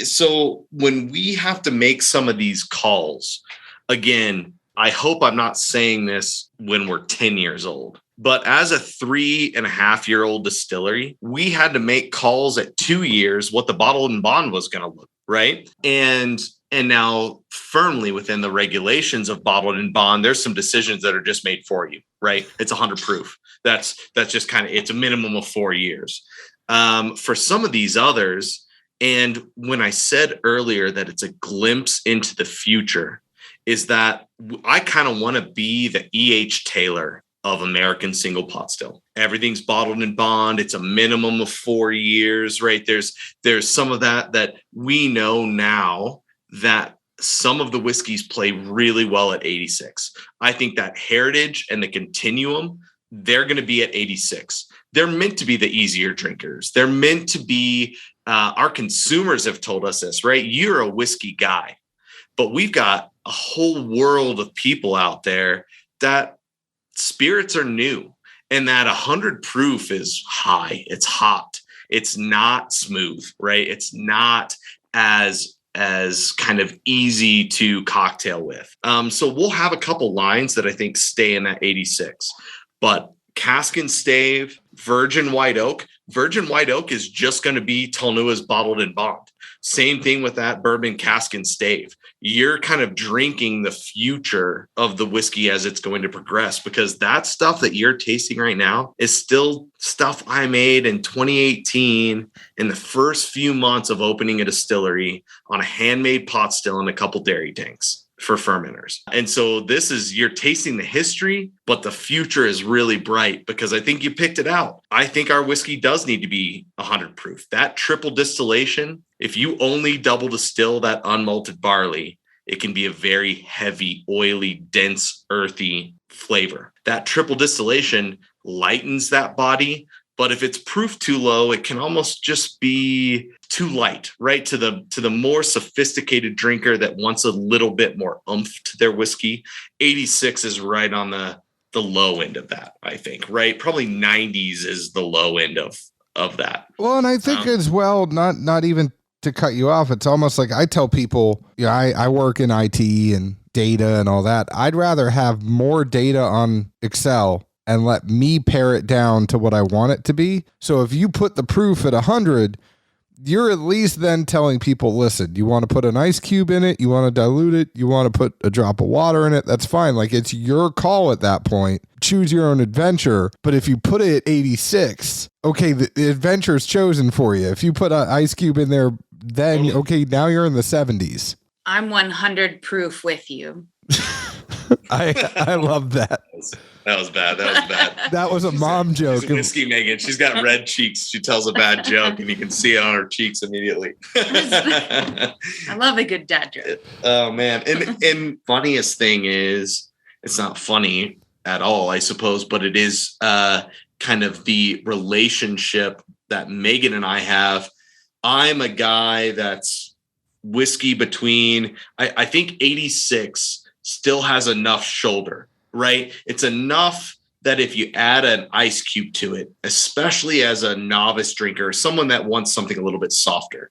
so when we have to make some of these calls, again, I hope I'm not saying this when we're 10 years old. But as a 3.5-year-old distillery, we had to make calls at 2 years what the bottled and bond was going to look, right? And now firmly within the regulations of bottled and bond, there's some decisions that are just made for you, right? It's 100 proof. That's just kind of, it's a minimum of 4 years. For some of these others, and when I said earlier that it's a glimpse into the future, is that I kind of want to be the E.H. Taylor of American single pot still. Everything's bottled and bond. It's a minimum of 4 years, right? There's some of that we know now that some of the whiskeys play really well at 86. I think that Heritage and the Continuum, they're going to be at 86. They're meant to be the easier drinkers. They're meant to be, our consumers have told us this, right? You're a whiskey guy, but we've got a whole world of people out there that spirits are new, and that 100 proof is high. It's hot. It's not smooth, right? It's not as kind of easy to cocktail with. So we'll have a couple lines that I think stay in that 86, but cask and stave, virgin white oak. Virgin white oak is just going to be Talnua's bottled and bond. Same thing with that bourbon cask and stave. You're kind of drinking the future of the whiskey as it's going to progress, because that stuff that you're tasting right now is still stuff I made in 2018 in the first few months of opening a distillery on a handmade pot still and a couple dairy tanks for fermenters. And so you're tasting the history, but the future is really bright, because I think you picked it out. I think our whiskey does need to be 100 proof. That triple distillation, if you only double distill that unmalted barley, it can be a very heavy, oily, dense, earthy flavor. That triple distillation lightens that body. But if it's proof too low, it can almost just be too light, right? To the more sophisticated drinker that wants a little bit more oomph to their whiskey, 86 is right on the low end of that, I think, right? Probably 90s is the low end of that. Well, and I think as well, not even to cut you off, it's almost like I tell people, I work in IT and data and all that. I'd rather have more data on Excel and let me pare it down to what I want it to be. So if you put the proof at 100, you're at least then telling people, listen, you want to put an ice cube in it, you want to dilute it, you want to put a drop of water in it, that's fine. Like, it's your call at that point. Choose your own adventure. But if you put it at 86, okay, the adventure is chosen for you. If you put an ice cube in there, then okay, now you're in the 70s. I'm 100 proof with you. I love that. That was bad. That was a mom joke. She's a whiskey Meagan. She's got red cheeks. She tells a bad joke, and you can see it on her cheeks immediately. I love a good dad joke. Oh man! And funniest thing is, it's not funny at all, I suppose, but it is kind of the relationship that Meagan and I have. I'm a guy that's whiskey between. I think 86 still has enough shoulder. Right? It's enough that if you add an ice cube to it, especially as a novice drinker, someone that wants something a little bit softer,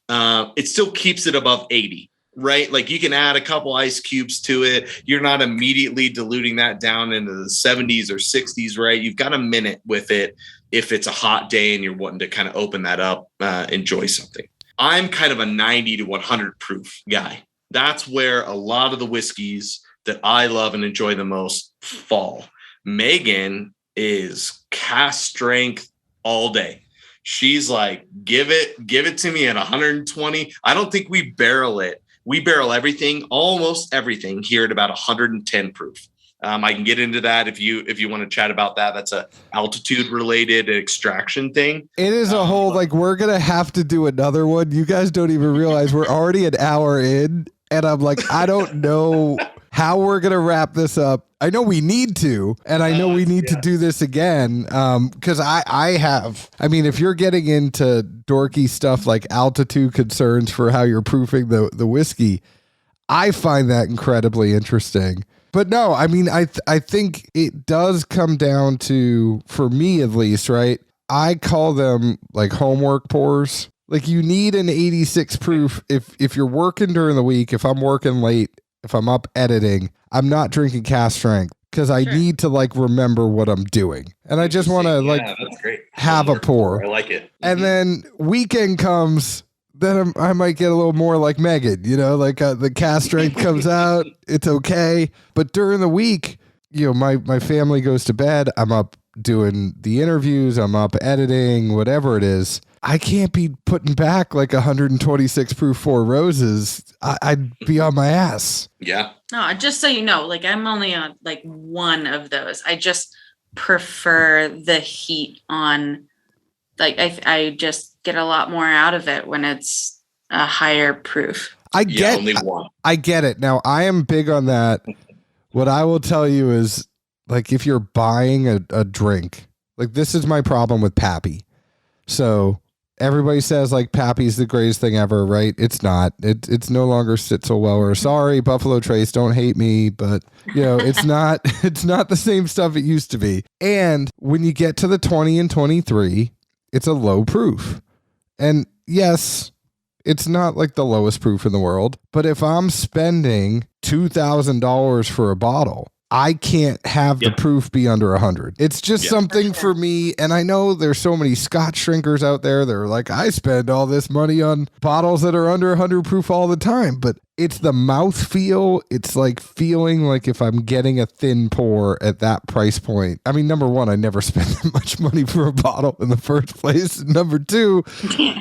it still keeps it above 80, right? Like, you can add a couple ice cubes to it. You're not immediately diluting that down into the 70s or 60s, right? You've got a minute with it if it's a hot day and you're wanting to kind of open that up, enjoy something. I'm kind of a 90 to 100 proof guy. That's where a lot of the whiskeys that I love and enjoy the most fall. Meagan is cast strength all day. She's like, give it to me at 120. I don't think we barrel it we barrel everything, almost everything here at about 110 proof. I can get into that if you want to chat about that. That's a altitude related extraction thing. It is a whole, like, we're going to have to do another one. You guys don't even realize we're already an hour in, and I'm like, I don't know how we're going to wrap this up. I know we need to, and I know we need to do this again. Cause I mean, if you're getting into dorky stuff like altitude concerns for how you're proofing the whiskey, I find that incredibly interesting. But no, I mean, I think it does come down to, for me at least, right? I call them like homework pours. Like, you need an 86 proof if you're working during the week. If I'm working late, if I'm up editing, I'm not drinking cast strength because I need to like remember what I'm doing, and I just want to that's great. Have a pour. I like it. And then weekend comes. Then I might get a little more like Meagan, like the cast strength comes out. It's okay. But during the week, my family goes to bed. I'm up doing the interviews. I'm up editing, whatever it is. I can't be putting back like 126 proof Four Roses. I'd be on my ass. Yeah. No, just so you know, like, I'm only on like one of those. I just prefer the heat on, like, I just get a lot more out of it when it's a higher proof. I get it. Now, I am big on that. What I will tell you is, like, if you're buying a drink, like, this is my problem with Pappy. So everybody says like Pappy's the greatest thing ever, right? It's not. It's no longer Sitzelweller. Sorry, Buffalo Trace, don't hate me, but it's not. It's not the same stuff it used to be. And when you get to the 20 and 23, it's a low proof. And yes, it's not like the lowest proof in the world, but if I'm spending $2,000 for a bottle, I can't have the proof be under 100. It's just something for me. And I know there's so many Scotch drinkers out there that are like, I spend all this money on bottles that are under 100 proof all the time, but it's the mouth feel. It's like feeling like if I'm getting a thin pour at that price point. I mean, number one, I never spend that much money for a bottle in the first place. Number two,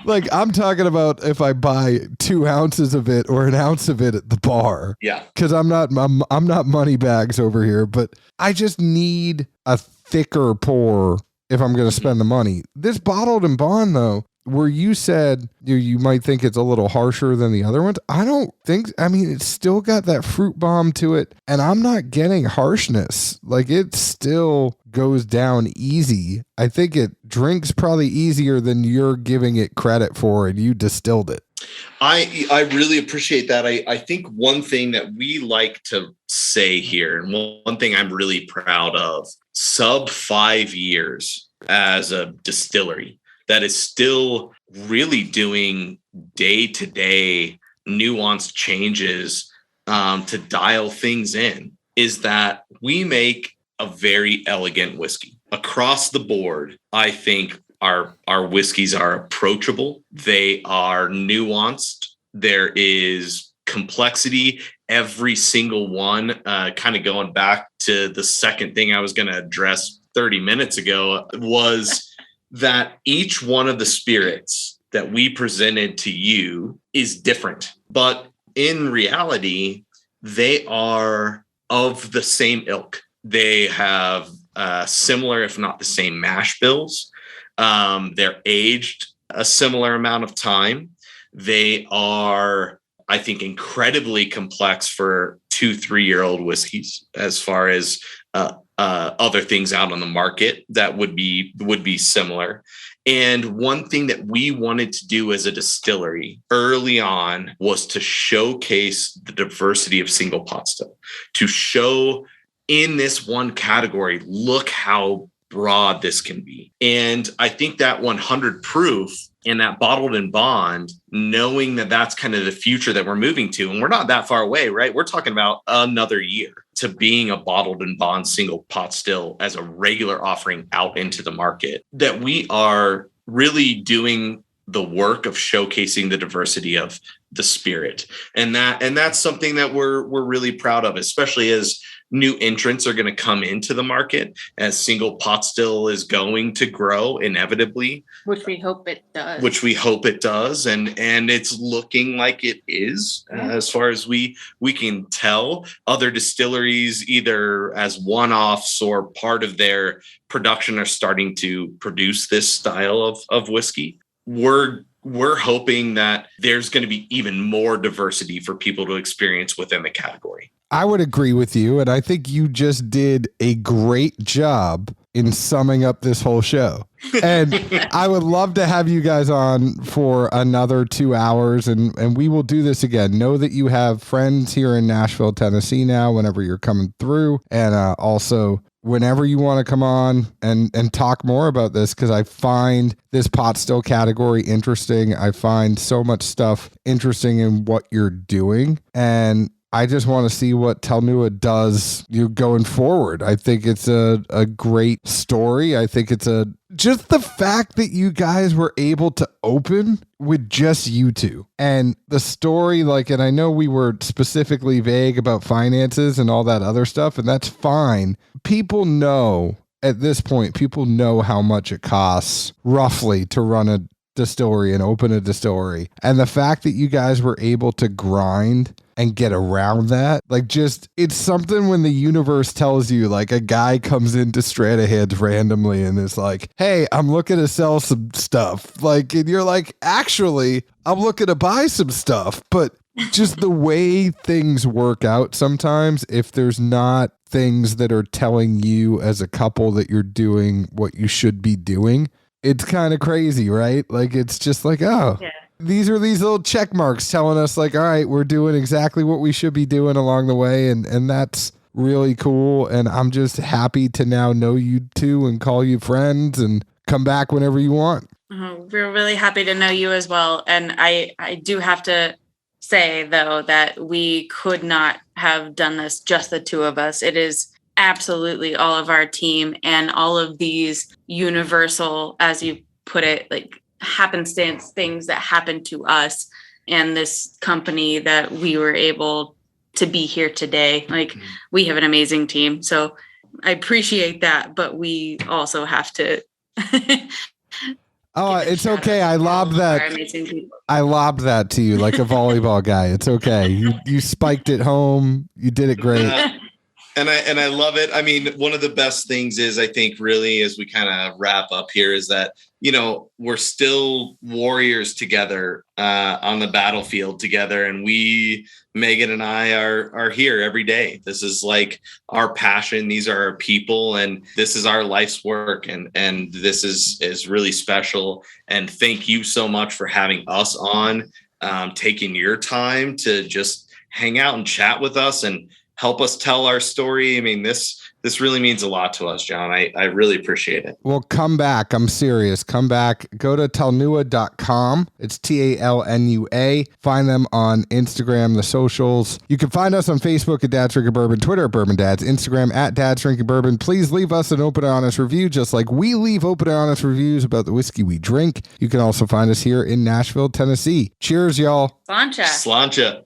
like, I'm talking about if I buy 2 ounces of it or an ounce of it at the bar. Yeah. Cause I'm not money bags over here, but I just need a thicker pour if I'm going to spend the money. This bottled and bond though, where you said you might think it's a little harsher than the other ones. I don't think, I mean, it's still got that fruit bomb to it, and I'm not getting harshness. Like, it still goes down easy. I think it drinks probably easier than you're giving it credit for, and you distilled it. I really appreciate that. I think one thing that we like to say here, and one thing I'm really proud of, sub 5 years as a distillery that is still really doing day-to-day nuanced changes to dial things in, is that we make a very elegant whiskey. Across the board, I think our whiskeys are approachable. They are nuanced. There is complexity. Every single one, kind of going back to the second thing I was going to address 30 minutes ago, was that each one of the spirits that we presented to you is different. But in reality, they are of the same ilk. They have similar, if not the same, mash bills. They're aged a similar amount of time. They are, I think, incredibly complex for 2-3-year-old whiskeys as far as other things out on the market that would be similar. And one thing that we wanted to do as a distillery early on was to showcase the diversity of single pot still, to show in this one category, look how broad this can be. And I think that 100 proof and that bottled and bond, knowing that that's kind of the future that we're moving to, and we're not that far away, right? We're talking about another year to being a bottled and bond single pot still as a regular offering out into the market, that we are really doing the work of showcasing the diversity of the spirit. And that's something that we're really proud of, especially as new entrants are going to come into the market, as single pot still is going to grow inevitably, which we hope it does. And it's looking like it is, as far as we can tell. Other distilleries, either as one-offs or part of their production, are starting to produce this style of whiskey. We're hoping that there's going to be even more diversity for people to experience within the category. I would agree with you, and I think you just did a great job in summing up this whole show. And I would love to have you guys on for another 2 hours, and we will do this again. Know that you have friends here in Nashville, Tennessee now, whenever you're coming through, and also whenever you want to come on and talk more about this, because I find this pot still category interesting. I find so much stuff interesting in what you're doing, and I just want to see what Talnua does going forward. I think it's a great story. I think it's just the fact that you guys were able to open with just you two, and the story, and I know we were specifically vague about finances and all that other stuff, and that's fine. People know at this point, how much it costs roughly to run a distillery and open a distillery. And the fact that you guys were able to grind and get around that, it's something when the universe tells you, a guy comes into Strataheads randomly and is like, hey, I'm looking to sell some stuff. And you're like, actually, I'm looking to buy some stuff. But just the way things work out sometimes, if there's not things that are telling you as a couple that you're doing what you should be doing, it's kind of crazy, right? It's just oh, yeah. These are these little check marks telling us all right, we're doing exactly what we should be doing along the way. And that's really cool. And I'm just happy to now know you two and call you friends and come back whenever you want. We're really happy to know you as well. And I do have to say, though, that we could not have done this just the two of us. It is absolutely all of our team and all of these universal, as you put it, happenstance things that happened to us and this company that we were able to be here today. We have an amazing team. So I appreciate that, but we also have to oh, it's okay. I lobbed that. I lobbed that to you like a volleyball guy. It's okay. You spiked it home. You did it great. And I love it. I mean, one of the best things is, I think, really, as we kind of wrap up here, is that, we're still warriors together on the battlefield together. And Meagan and I are here every day. This is our passion. These are our people, and this is our life's work. And this is really special. And thank you so much for having us on, taking your time to just hang out and chat with us and help us tell our story. I mean, this really means a lot to us, John. I really appreciate it. Well, come back. I'm serious. Come back. Go to talnua.com. It's TALNUA. Find them on Instagram, the socials. You can find us on Facebook at Dad's Drinking Bourbon, Twitter at Bourbon Dads, Instagram at Dad's Drinking Bourbon. Please leave us an open and honest review, just like we leave open and honest reviews about the whiskey we drink. You can also find us here in Nashville, Tennessee. Cheers, y'all. Slancha. Slancha.